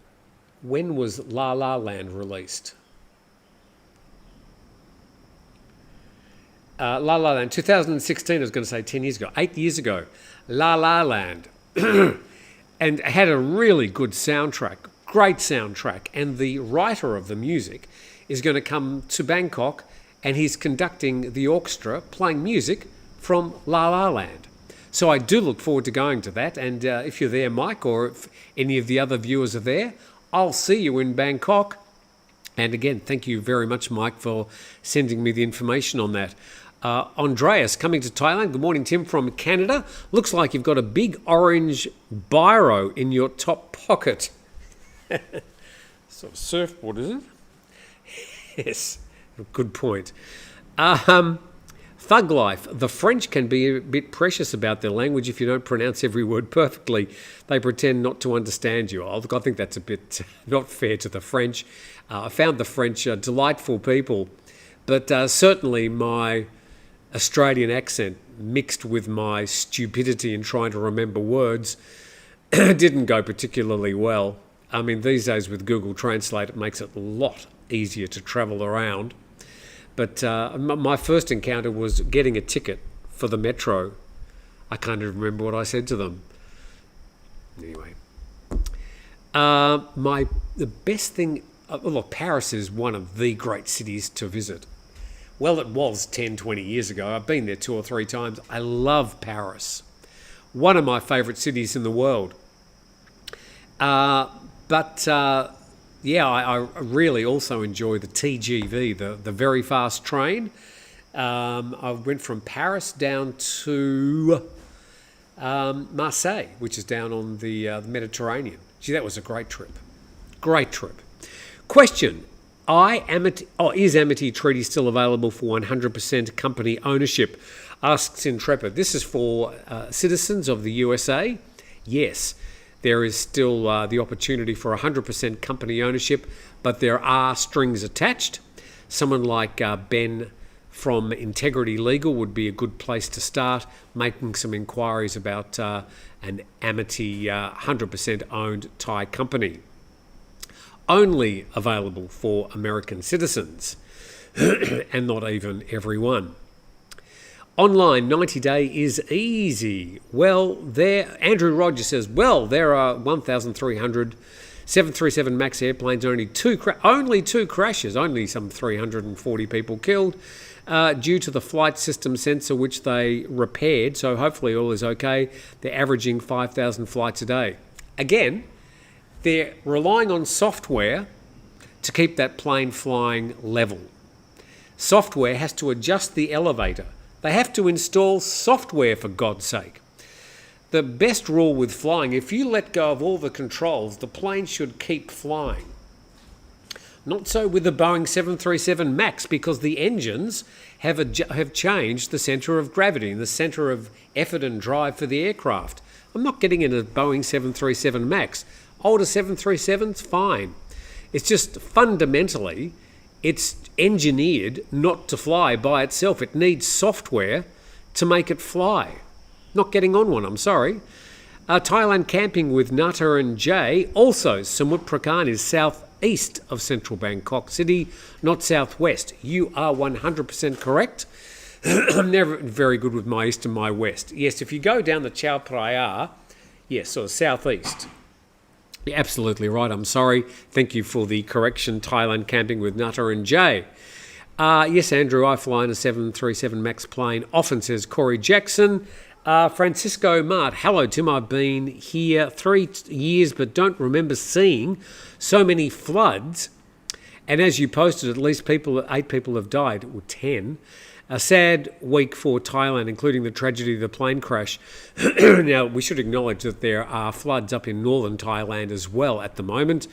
when was La La Land released? La La Land, 2016, I was going to say 10 years ago, 8 years ago. La La Land. And had a really good soundtrack, great soundtrack. And the writer of the music is going to come to Bangkok and he's conducting the orchestra playing music from La La Land. So I do look forward to going to that. And if you're there, Mike, or if any of the other viewers are there, I'll see you in Bangkok. And again, thank you very much, Mike, for sending me the information on that. Andreas, coming to Thailand. Good morning, Tim, from Canada. Looks like you've got a big orange biro in your top pocket. Sort of surfboard, is it? Yes, good point. Thug life. The French can be a bit precious about their language if you don't pronounce every word perfectly. They pretend not to understand you. I think that's a bit not fair to the French. I found the French delightful people, but certainly my Australian accent mixed with my stupidity in trying to remember words didn't go particularly well. I mean, these days with Google Translate, it makes it a lot easier to travel around. But my first encounter was getting a ticket for the metro. I can't even remember what I said to them. Anyway. The best thing... Look, Paris is one of the great cities to visit. Well, it was 10, 20 years ago. I've been there 2 or 3 times. I love Paris. One of my favourite cities in the world. But But I really also enjoy the TGV, the very fast train. I went from Paris down to Marseille, which is down on the Mediterranean. Gee, that was a great trip. Great trip. Question. Is Amity Treaty still available for 100% company ownership? Asks Intrepid. This is for citizens of the USA. Yes, there is still the opportunity for 100% company ownership, but there are strings attached. Someone like Ben from Integrity Legal would be a good place to start, making some inquiries about an Amity 100% owned Thai company. Only available for American citizens, and not even everyone. Online 90-day is easy. Andrew Rogers says, there are 1,300 737 MAX airplanes, only two crashes, only some 340 people killed due to the flight system sensor which they repaired, so hopefully all is okay. They're averaging 5,000 flights a day. Again, they're relying on software to keep that plane flying level. Software has to adjust the elevator. They have to install software, for God's sake. The best rule with flying, if you let go of all the controls, the plane should keep flying. Not so with the Boeing 737 MAX, because the engines have changed the centre of gravity and the centre of effort and drive for the aircraft. I'm not getting in a Boeing 737 MAX. Older 737's fine. It's just fundamentally, it's engineered not to fly by itself. It needs software to make it fly. Not getting on one, I'm sorry. Thailand camping with Nata and Jay. Also, Samut Prakan is southeast of central Bangkok City, not southwest. You are 100% correct. I'm never very good with my east and my west. Yes, if you go down the Chao Phraya, yes, so southeast. You're absolutely right. I'm sorry. Thank you for the correction. Thailand camping with Nutter and Jay. Yes, Andrew, I fly in a 737 MAX plane often, says Corey Jackson. Francisco Mart. Hello, Tim. I've been here 3 years but don't remember seeing so many floods. And as you posted, at least 8 people have died, or 10. A sad week for Thailand, including the tragedy of the plane crash. Now, we should acknowledge that there are floods up in northern Thailand as well at the moment.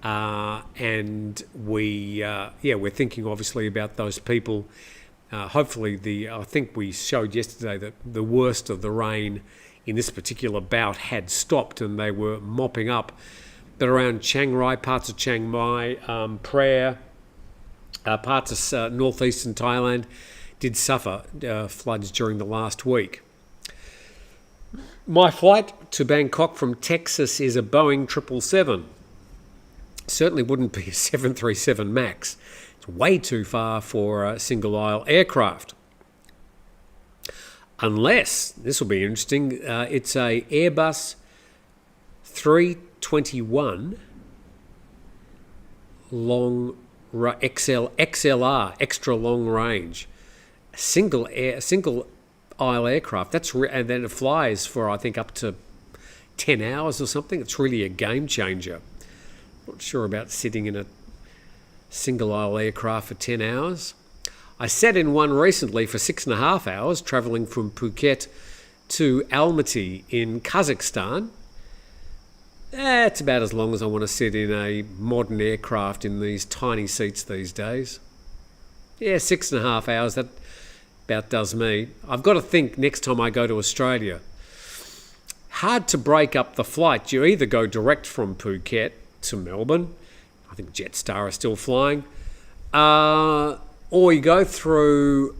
And we're thinking obviously about those people. Hopefully, I think we showed yesterday that the worst of the rain in this particular bout had stopped and they were mopping up. But around Chiang Rai, parts of Chiang Mai, Praia, parts of northeastern Thailand, did suffer floods during the last week. My flight to Bangkok from Texas is a Boeing 777. Certainly wouldn't be a 737 MAX. It's way too far for a single-aisle aircraft. Unless, this will be interesting, it's a Airbus 321 XLR, extra long range. Single aisle aircraft. And then it flies for, I think, up to 10 hours or something. It's really a game changer. Not sure about sitting in a single aisle aircraft for 10 hours. I sat in one recently for 6.5 hours, travelling from Phuket to Almaty in Kazakhstan. It's about as long as I want to sit in a modern aircraft in these tiny seats these days. Yeah, 6.5 hours, that about does me. I've got to think next time I go to Australia. Hard to break up the flight. You either go direct from Phuket to Melbourne. I think Jetstar are still flying. Or you go through,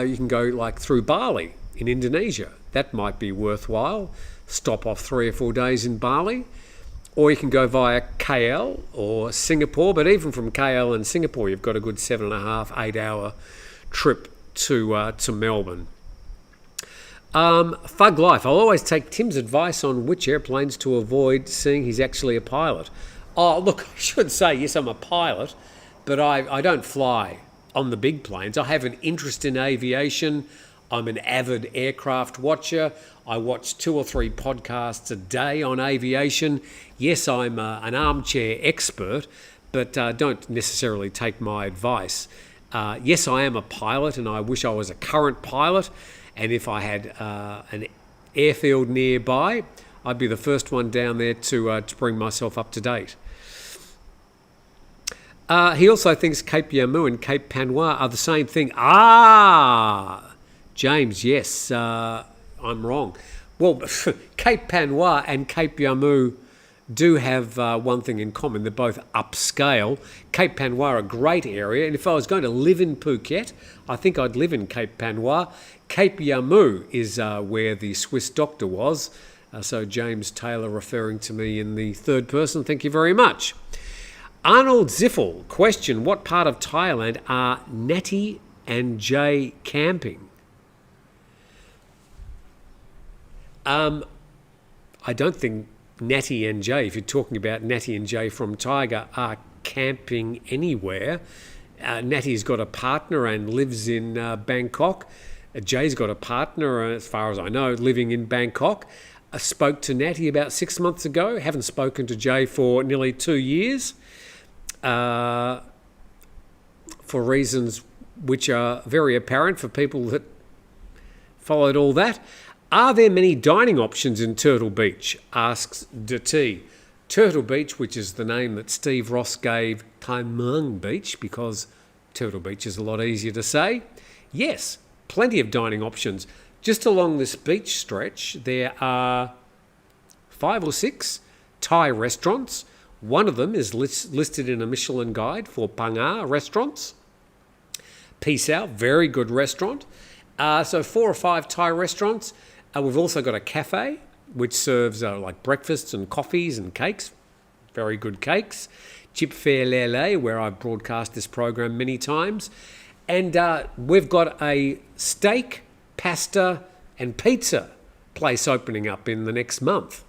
you can go like through Bali in Indonesia. That might be worthwhile. Stop off 3 or 4 days in Bali. Or you can go via KL or Singapore. But even from KL and Singapore, you've got a good 7.5, 8 hour trip to Melbourne. Thug Life. I'll always take Tim's advice on which airplanes to avoid, seeing he's actually a pilot. Oh, look, I should say, yes, I'm a pilot, but I don't fly on the big planes. I have an interest in aviation. I'm an avid aircraft watcher. I watch 2 or 3 podcasts a day on aviation. Yes, I'm an armchair expert, but don't necessarily take my advice. Yes, I am a pilot, and I wish I was a current pilot. And if I had an airfield nearby, I'd be the first one down there to bring myself up to date. He also thinks Cape Yamu and Cape Panois are the same thing. James, yes, I'm wrong. Well, Cape Panois and Cape Yamu do have one thing in common. They're both upscale. Cape Panois, a great area, and if I was going to live in Phuket, I think I'd live in Cape Panois. Cape Yamu is where the Swiss doctor was. So James Taylor referring to me in the third person. Thank you very much. Arnold Ziffel, question, what part of Thailand are Natty and Jay camping? I don't think Natty and Jay, if you're talking about Natty and Jay from Tiger, are camping anywhere. Natty's got a partner and lives in Bangkok. Jay's got a partner, as far as I know, living in Bangkok. I spoke to Natty about 6 months ago. Haven't spoken to Jay for nearly 2 years. For reasons which are very apparent for people that followed all that. Are there many dining options in Turtle Beach? Asks DT. Turtle Beach, which is the name that Steve Ross gave Kaimung Beach, because Turtle Beach is a lot easier to say. Yes, plenty of dining options. Just along this beach stretch, there are 5 or 6 Thai restaurants. One of them is listed in a Michelin guide for PHANG restaurants. Peace Out, very good restaurant. So 4 or 5 Thai restaurants. We've also got a cafe which serves like breakfasts and coffees and cakes. Very good cakes. Chip Fair Lele, where I've broadcast this program many times. And we've got a steak, pasta and pizza place opening up in the next month.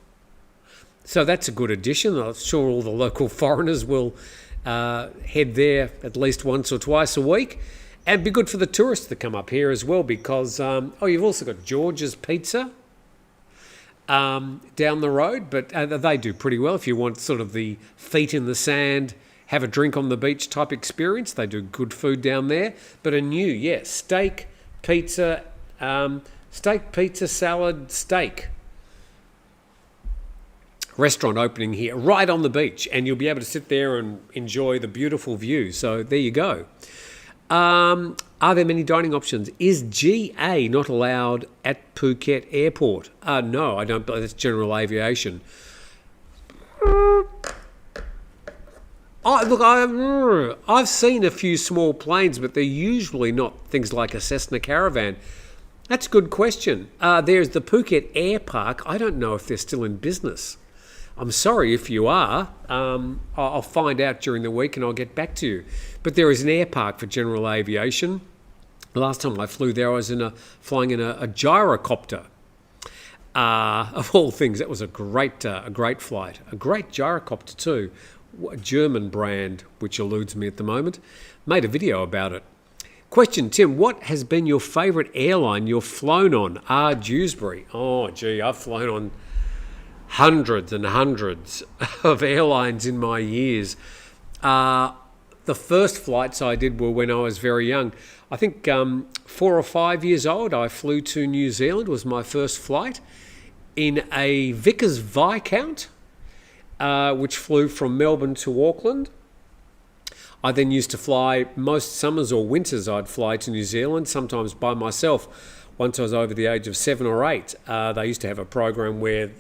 So that's a good addition. I'm sure all the local foreigners will head there at least once or twice a week. And be good for the tourists that come up here as well, because, you've also got George's Pizza down the road, but they do pretty well. If you want sort of the feet in the sand, have a drink on the beach type experience, they do good food down there. But a new, steak, pizza, salad, steak restaurant opening here right on the beach, and you'll be able to sit there and enjoy the beautiful view. So there you go. Are there many dining options? Is GA not allowed at Phuket Airport? No, I don't believe that's general aviation. I've seen a few small planes, but they're usually not things like a Cessna Caravan. That's a good question. There's the Phuket Air Park. I don't know if they're still in business. I'm sorry if you are. I'll find out during the week and I'll get back to you. But there is an air park for general aviation. The last time I flew there, I was flying in a gyrocopter. Of all things, that was a great flight. A great gyrocopter too. A German brand, which eludes me at the moment. Made a video about it. Question, Tim, what has been your favourite airline you've flown on? Dewsbury. Oh, gee, I've flown on hundreds and hundreds of airlines in my years. The first flights I did were when I was very young. I think 4 or 5 years old, I flew to New Zealand, was my first flight, in a Vickers Viscount, which flew from Melbourne to Auckland. I then used to fly most summers or winters. I'd fly to New Zealand, sometimes by myself. Once I was over the age of 7 or 8, they used to have a program where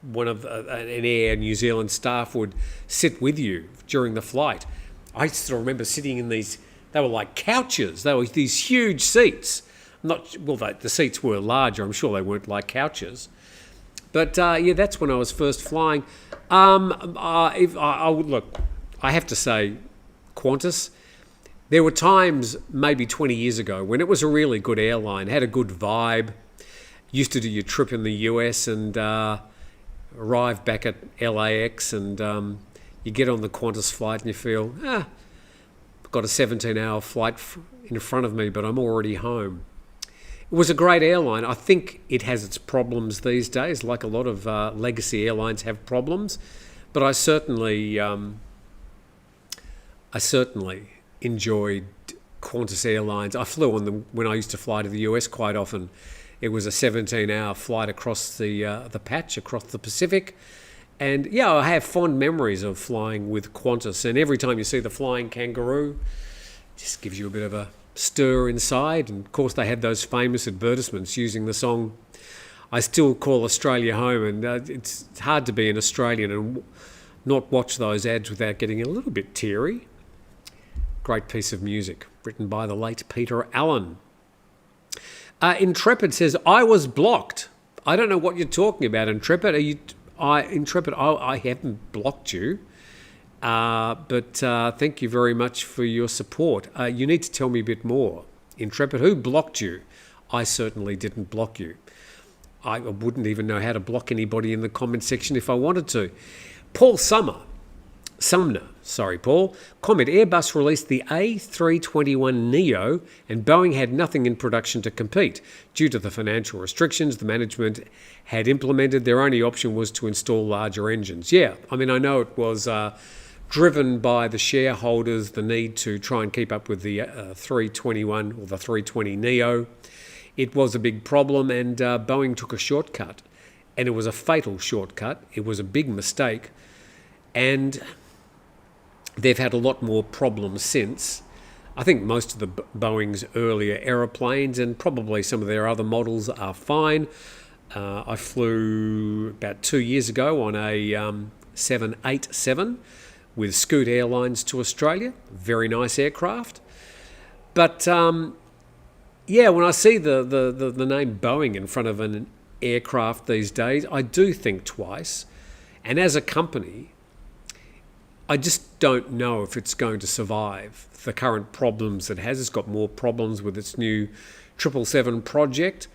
one of an Air New Zealand staff would sit with you during the flight. I still remember sitting in these, they were like couches. They were these huge seats. The seats were larger. I'm sure they weren't like couches. But that's when I was first flying. I have to say, Qantas. There were times, maybe 20 years ago, when it was a really good airline, had a good vibe. Used to do your trip in the US and arrive back at LAX, and you get on the Qantas flight and you feel, I've got a 17-hour flight in front of me, but I'm already home. It was a great airline. I think it has its problems these days, like a lot of legacy airlines have problems. But I certainly enjoyed Qantas Airlines. I flew on them when I used to fly to the US quite often. It was a 17-hour flight across the patch, across the Pacific. And yeah, I have fond memories of flying with Qantas. And every time you see the flying kangaroo, it just gives you a bit of a stir inside. And of course, they had those famous advertisements using the song I Still Call Australia Home. And it's hard to be an Australian and not watch those ads without getting a little bit teary. Great piece of music written by the late Peter Allen. Intrepid says, I was blocked. I don't know what you're talking about, Intrepid. Intrepid, I haven't blocked you. But thank you very much for your support. You need to tell me a bit more. Intrepid, who blocked you? I certainly didn't block you. I wouldn't even know how to block anybody in the comment section if I wanted to. Paul Sumner, comment, Airbus released the A321neo and Boeing had nothing in production to compete. Due to the financial restrictions the management had implemented, their only option was to install larger engines. Yeah, I mean, I know it was driven by the shareholders, the need to try and keep up with the 321 or the 320neo. It was a big problem and Boeing took a shortcut. And it was a fatal shortcut. It was a big mistake. And they've had a lot more problems since. I think most of the Boeing's earlier aeroplanes and probably some of their other models are fine. I flew about 2 years ago on a 787 with Scoot Airlines to Australia. Very nice aircraft. But yeah, when I see the name Boeing in front of an aircraft these days, I do think twice. And as a company, I just don't know if it's going to survive the current problems it has. It's got more problems with its new 777 project.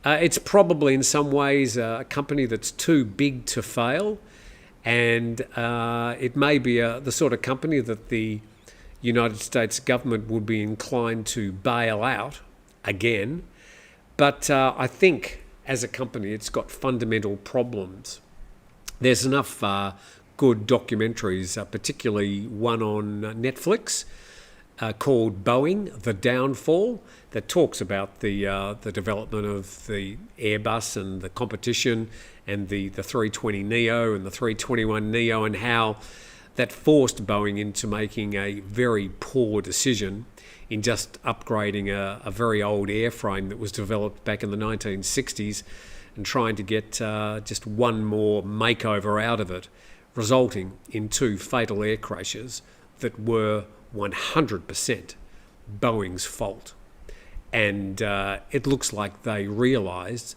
It's probably in some ways a company that's too big to fail. And it may be the sort of company that the United States government would be inclined to bail out again. But I think as a company, it's got fundamental problems. There's enough good documentaries, particularly one on Netflix called Boeing, The Downfall, that talks about the development of the Airbus and the competition and the 320neo and the 321neo and how that forced Boeing into making a very poor decision in just upgrading a very old airframe that was developed back in the 1960s and trying to get just one more makeover out of it, resulting in 2 fatal air crashes that were 100% Boeing's fault. And it looks like they realised,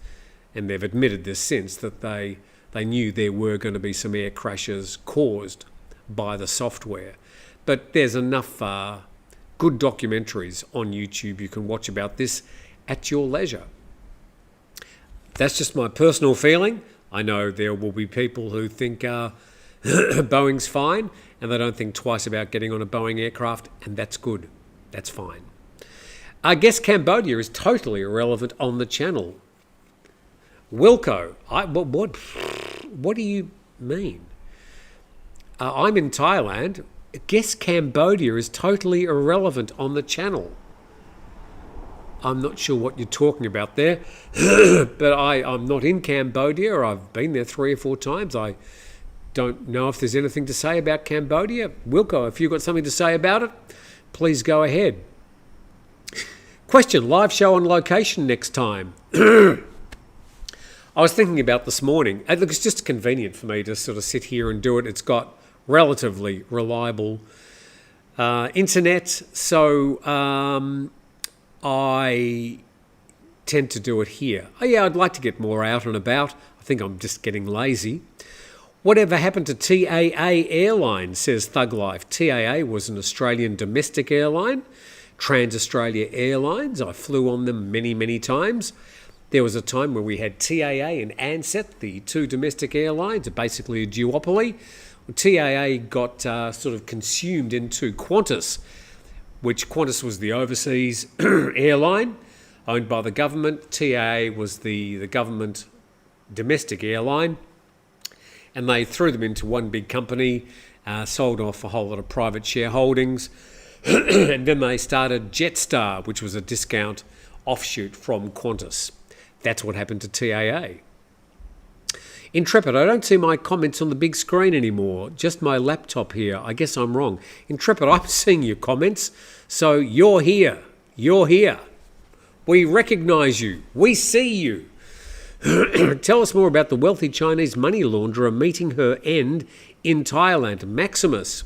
and they've admitted this since, that they knew there were going to be some air crashes caused by the software. But there's enough good documentaries on YouTube you can watch about this at your leisure. That's just my personal feeling. I know there will be people who think Boeing's fine and they don't think twice about getting on a Boeing aircraft, and that's good. That's fine. I guess Cambodia is totally irrelevant on the channel. Wilco, what do you mean? I'm in Thailand. Guess Cambodia is totally irrelevant on the channel. I'm not sure what you're talking about there, but I'm not in Cambodia. I've been there 3 or 4 times. I don't know if there's anything to say about Cambodia. Wilco, if you've got something to say about it, please go ahead. Question, live show on location next time. I was thinking about this morning. Look, it's just convenient for me to sort of sit here and do it. It's got relatively reliable internet, so I tend to do it here. Oh yeah, I'd like to get more out and about. I think I'm just getting lazy. Whatever happened to TAA Airlines, says Thug Life. TAA was an Australian domestic airline, Trans-Australia Airlines. I flew on them many, many times. There was a time where we had TAA and Ansett, the 2 domestic airlines, basically a duopoly. TAA got sort of consumed into Qantas, which Qantas was the overseas airline. owned by the government. TAA was the government domestic airline, and they threw them into one big company, sold off a whole lot of private shareholdings, and then they started Jetstar, which was a discount offshoot from Qantas. That's what happened to TAA. Intrepid, I don't see my comments on the big screen anymore, just my laptop here. I guess I'm wrong. Intrepid, I'm seeing your comments, so you're here. You're here. We recognise you. We see you. Tell us more about the wealthy Chinese money launderer meeting her end in Thailand. Maximus.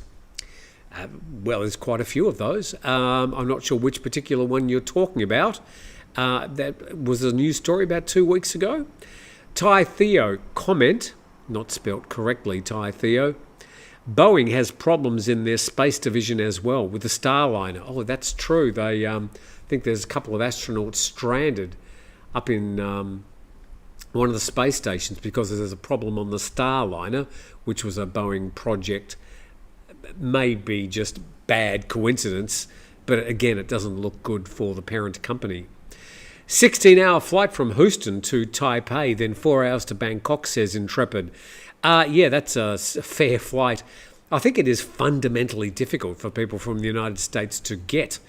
Well, there's quite a few of those. I'm not sure which particular one you're talking about. That was a news story about 2 weeks ago. Thai Theo, comment, not spelt correctly, Thai Theo. Boeing has problems in their space division as well with the Starliner. Oh, that's true. They think there's a couple of astronauts stranded up in one of the space stations because there's a problem on the Starliner, which was a Boeing project. Maybe just bad coincidence, but again, it doesn't look good for the parent company. 16-hour flight from Houston to Taipei, then 4 hours to Bangkok, says Intrepid. Yeah, that's a fair flight. I think it is fundamentally difficult for people from the United States to get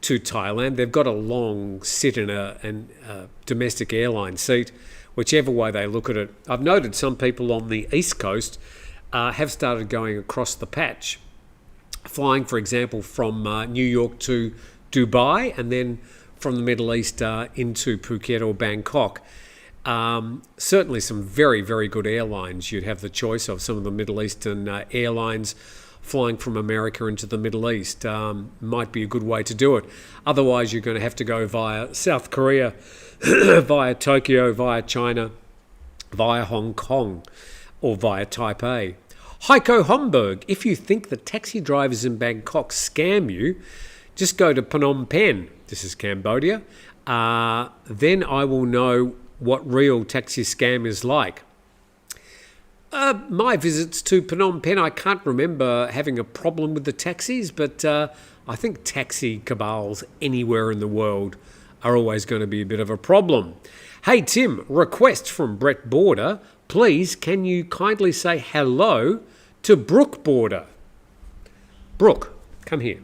to Thailand. They've got a long sit in a domestic airline seat, whichever way they look at it. I've noted some people on the East Coast have started going across the patch, flying, for example, from New York to Dubai and then from the Middle East into Phuket or Bangkok. Certainly some very, very good airlines you'd have the choice of. Some of the Middle Eastern airlines flying from America into the Middle East might be a good way to do it. Otherwise, you're going to have to go via South Korea, via Tokyo, via China, via Hong Kong, or via Taipei. Heiko Homburg, if you think the taxi drivers in Bangkok scam you, just go to Phnom Penh. This is Cambodia. Then I will know what real taxi scam is like. My visits to Phnom Penh, I can't remember having a problem with the taxis, but I think taxi cabals anywhere in the world are always going to be a bit of a problem. Hey Tim, request from Brett Border. Please, can you kindly say hello to Brooke Border? Brooke, come here.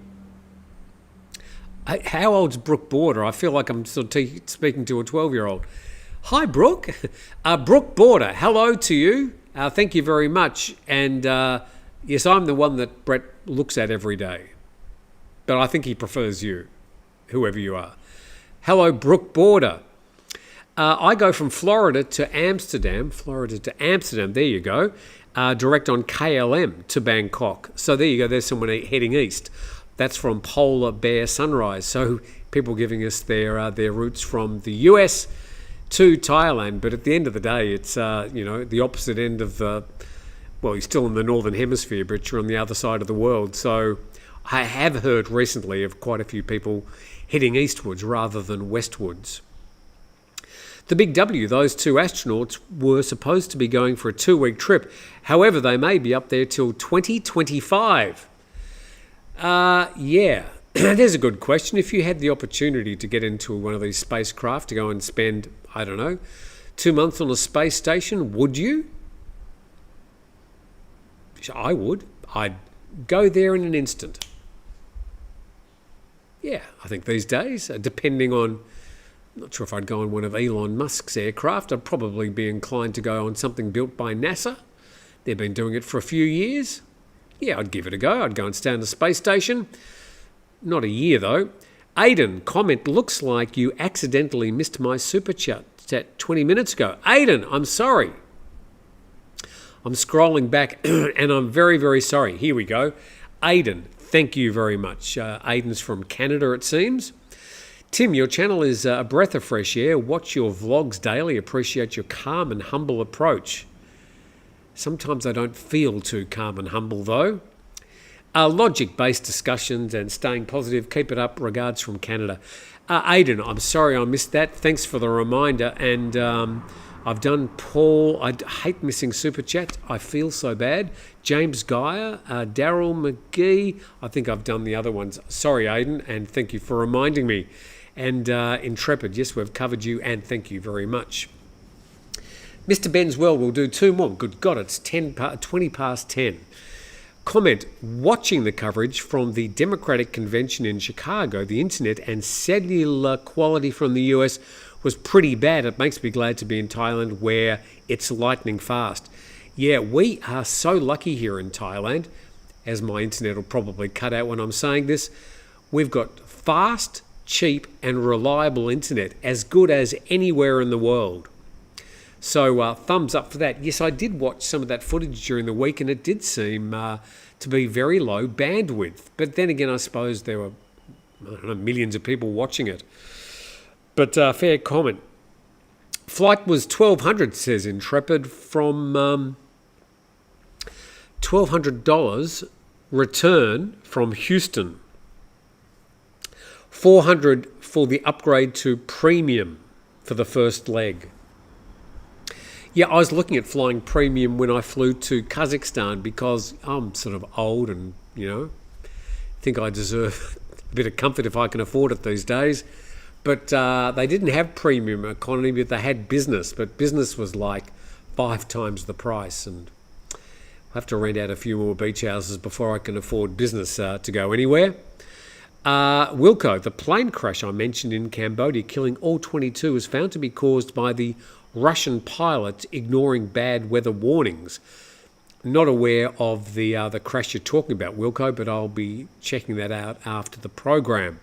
How old's Brooke Border? I feel like I'm sort of speaking to a 12-year-old. Hi, Brooke. Brooke Border, hello to you. Thank you very much. And yes, I'm the one that Brett looks at every day. But I think he prefers you, whoever you are. Hello, Brooke Border. I go from Florida to Amsterdam. There you go. Direct on KLM to Bangkok. So there you go. There's someone heading east. That's from Polar Bear Sunrise. So people giving us their routes from the US to Thailand. But at the end of the day, it's the opposite end of the. Well, you're still in the northern hemisphere, but you're on the other side of the world. So I have heard recently of quite a few people heading eastwards rather than westwards. The Big W, those two astronauts were supposed to be going for a 2-week trip. However, they may be up there till 2025. Yeah, there's a good question. If you had the opportunity to get into one of these spacecraft to go and spend, 2 months on a space station, would you? I would. I'd go there in an instant. Yeah, I think these days, depending on, I'm not sure if I'd go on one of Elon Musk's aircraft. I'd probably be inclined to go on something built by NASA. They've been doing it for a few years. Yeah, I'd give it a go. I'd go and stay on the space station. Not a year, though. Aidan, comment, looks like you accidentally missed my super chat 20 minutes ago. Aidan, I'm sorry. I'm scrolling back and I'm very, very sorry. Here we go. Aidan, thank you very much. Aidan's from Canada, it seems. Tim, your channel is a breath of fresh air. Watch your vlogs daily. Appreciate your calm and humble approach. Sometimes I don't feel too calm and humble, though. Logic-based discussions and staying positive. Keep it up. Regards from Canada. Aidan, I'm sorry I missed that. Thanks for the reminder. And I've done Paul. I hate missing Super Chat. I feel so bad. James Geyer, Daryl McGee. I think I've done the other ones. Sorry, Aidan, and thank you for reminding me. And Intrepid, yes, we've covered you, and thank you very much. Mr. Ben's World will do 2 more. Good God, it's 20 past 10. Comment, watching the coverage from the Democratic Convention in Chicago, the internet and cellular quality from the US was pretty bad. It makes me glad to be in Thailand where it's lightning fast. Yeah, we are so lucky here in Thailand, as my internet will probably cut out when I'm saying this. We've got fast, cheap and reliable internet, as good as anywhere in the world. So thumbs up for that. Yes, I did watch some of that footage during the week and it did seem to be very low bandwidth. But then again, I suppose there were millions of people watching it. But fair comment. Flight was 1,200, says Intrepid, from $1,200 return from Houston. 400 for the upgrade to premium for the first leg. Yeah, I was looking at flying premium when I flew to Kazakhstan because I'm sort of old and, think I deserve a bit of comfort if I can afford it these days. But they didn't have premium economy, but they had business. But business was like 5 times the price. And I have to rent out a few more beach houses before I can afford business to go anywhere. Wilco, the plane crash I mentioned in Cambodia, killing all 22, was found to be caused by the Russian pilots ignoring bad weather warnings. Not aware of the crash you're talking about, Wilco, but I'll be checking that out after the program.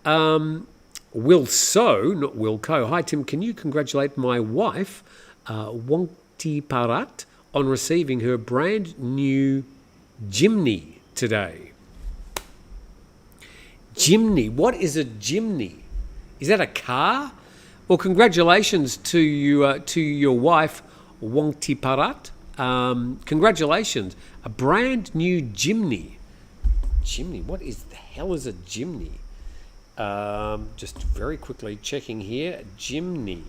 Will So, not Wilco. Hi, Tim. Can you congratulate my wife, Wongti Parat, on receiving her brand new Jimny today? Jimny. What is a Jimny? Is that a car? Well, congratulations to you, to your wife, Wongti Parat. Congratulations. A brand new Jimny. Jimny. What is the hell is a Jimny? Just very quickly checking here. Jimny.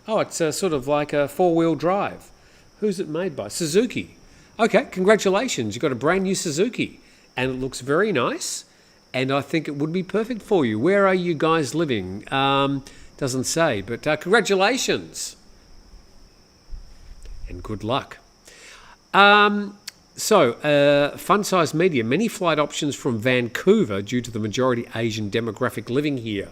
Oh, it's sort of like a 4-wheel drive. Who's it made by? Suzuki. Okay, congratulations. You've got a brand new Suzuki. And it looks very nice. And I think it would be perfect for you. Where are you guys living? Doesn't say, but congratulations. And good luck. Fun Size Media, many flight options from Vancouver due to the majority Asian demographic living here.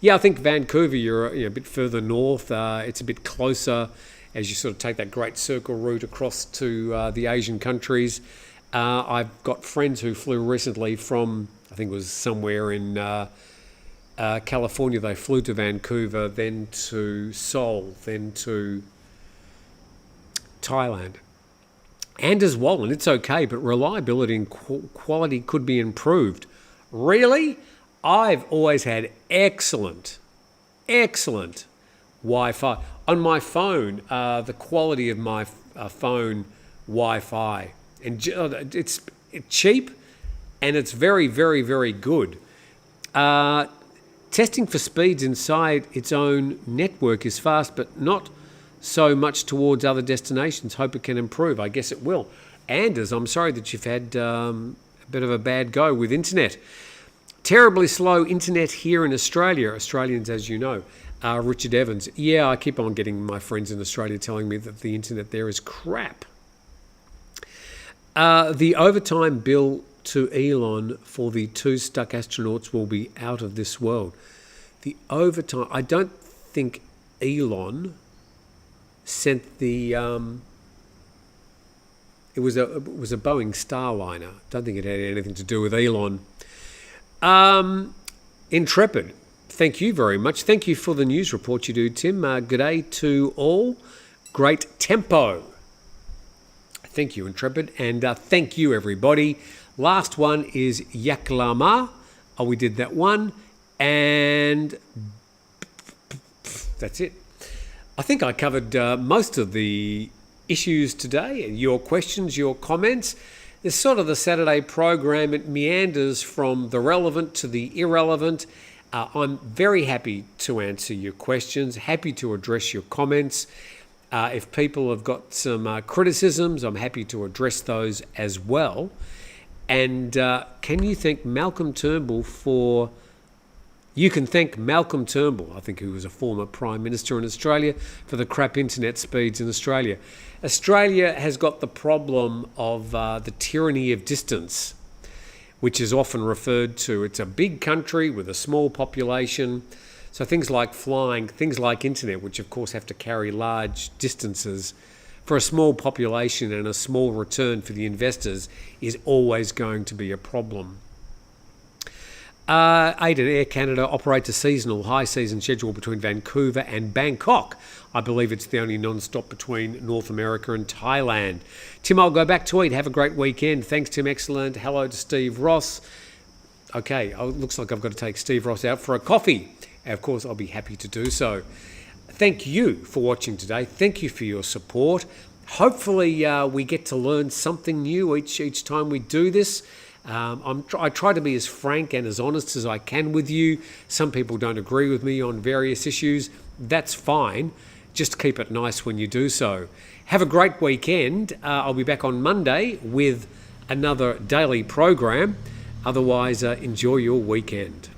Yeah, I think Vancouver, you're a bit further north. It's a bit closer as you sort of take that Great Circle route across to the Asian countries. I've got friends who flew recently from, I think it was somewhere in California. They flew to Vancouver, then to Seoul, then to Thailand. And as well, and it's okay, but reliability and quality could be improved. Really? I've always had excellent Wi-Fi. On my phone, the quality of my phone Wi-Fi, and it's cheap, and it's very, very, very good. Testing for speeds inside its own network is fast, but not so much towards other destinations. Hope it can improve. I guess it will. Anders, I'm sorry that you've had a bit of a bad go with internet. Terribly slow internet here in Australia. Australians, as you know. Richard Evans. Yeah, I keep on getting my friends in Australia telling me that the internet there is crap. The overtime bill to Elon for the 2 stuck astronauts will be out of this world. The overtime... I don't think Elon sent the... It was a Boeing Starliner. Don't think it had anything to do with Elon. Intrepid. Thank you very much. Thank you for the news report you do, Tim. Good day to all. Great tempo. Thank you, Intrepid. And thank you, everybody. Last one is Yaklama. Oh, we did that one. And that's it. I think I covered most of the issues today. Your questions, your comments. It's sort of the Saturday program. It meanders from the relevant to the irrelevant. I'm very happy to answer your questions, happy to address your comments. If people have got some criticisms, I'm happy to address those as well. And can you thank Malcolm Turnbull for... You can thank Malcolm Turnbull, I think, who was a former Prime Minister in Australia, for the crap internet speeds in Australia. Australia has got the problem of the tyranny of distance, which is often referred to. It's a big country with a small population. So things like flying, things like internet, which of course have to carry large distances, for a small population and a small return for the investors, is always going to be a problem. Aid and Air Canada operates a seasonal high season schedule between Vancouver and Bangkok. I believe it's the only non-stop between North America and Thailand. Tim, I'll go back to eat. Have a great weekend. Thanks, Tim. Excellent. Hello to Steve Ross. Okay, looks like I've got to take Steve Ross out for a coffee. And of course, I'll be happy to do so. Thank you for watching today. Thank you for your support. Hopefully, we get to learn something new each time we do this. I try to be as frank and as honest as I can with you. Some people don't agree with me on various issues. That's fine. Just keep it nice when you do so. Have a great weekend. I'll be back on Monday with another daily program. Otherwise, enjoy your weekend.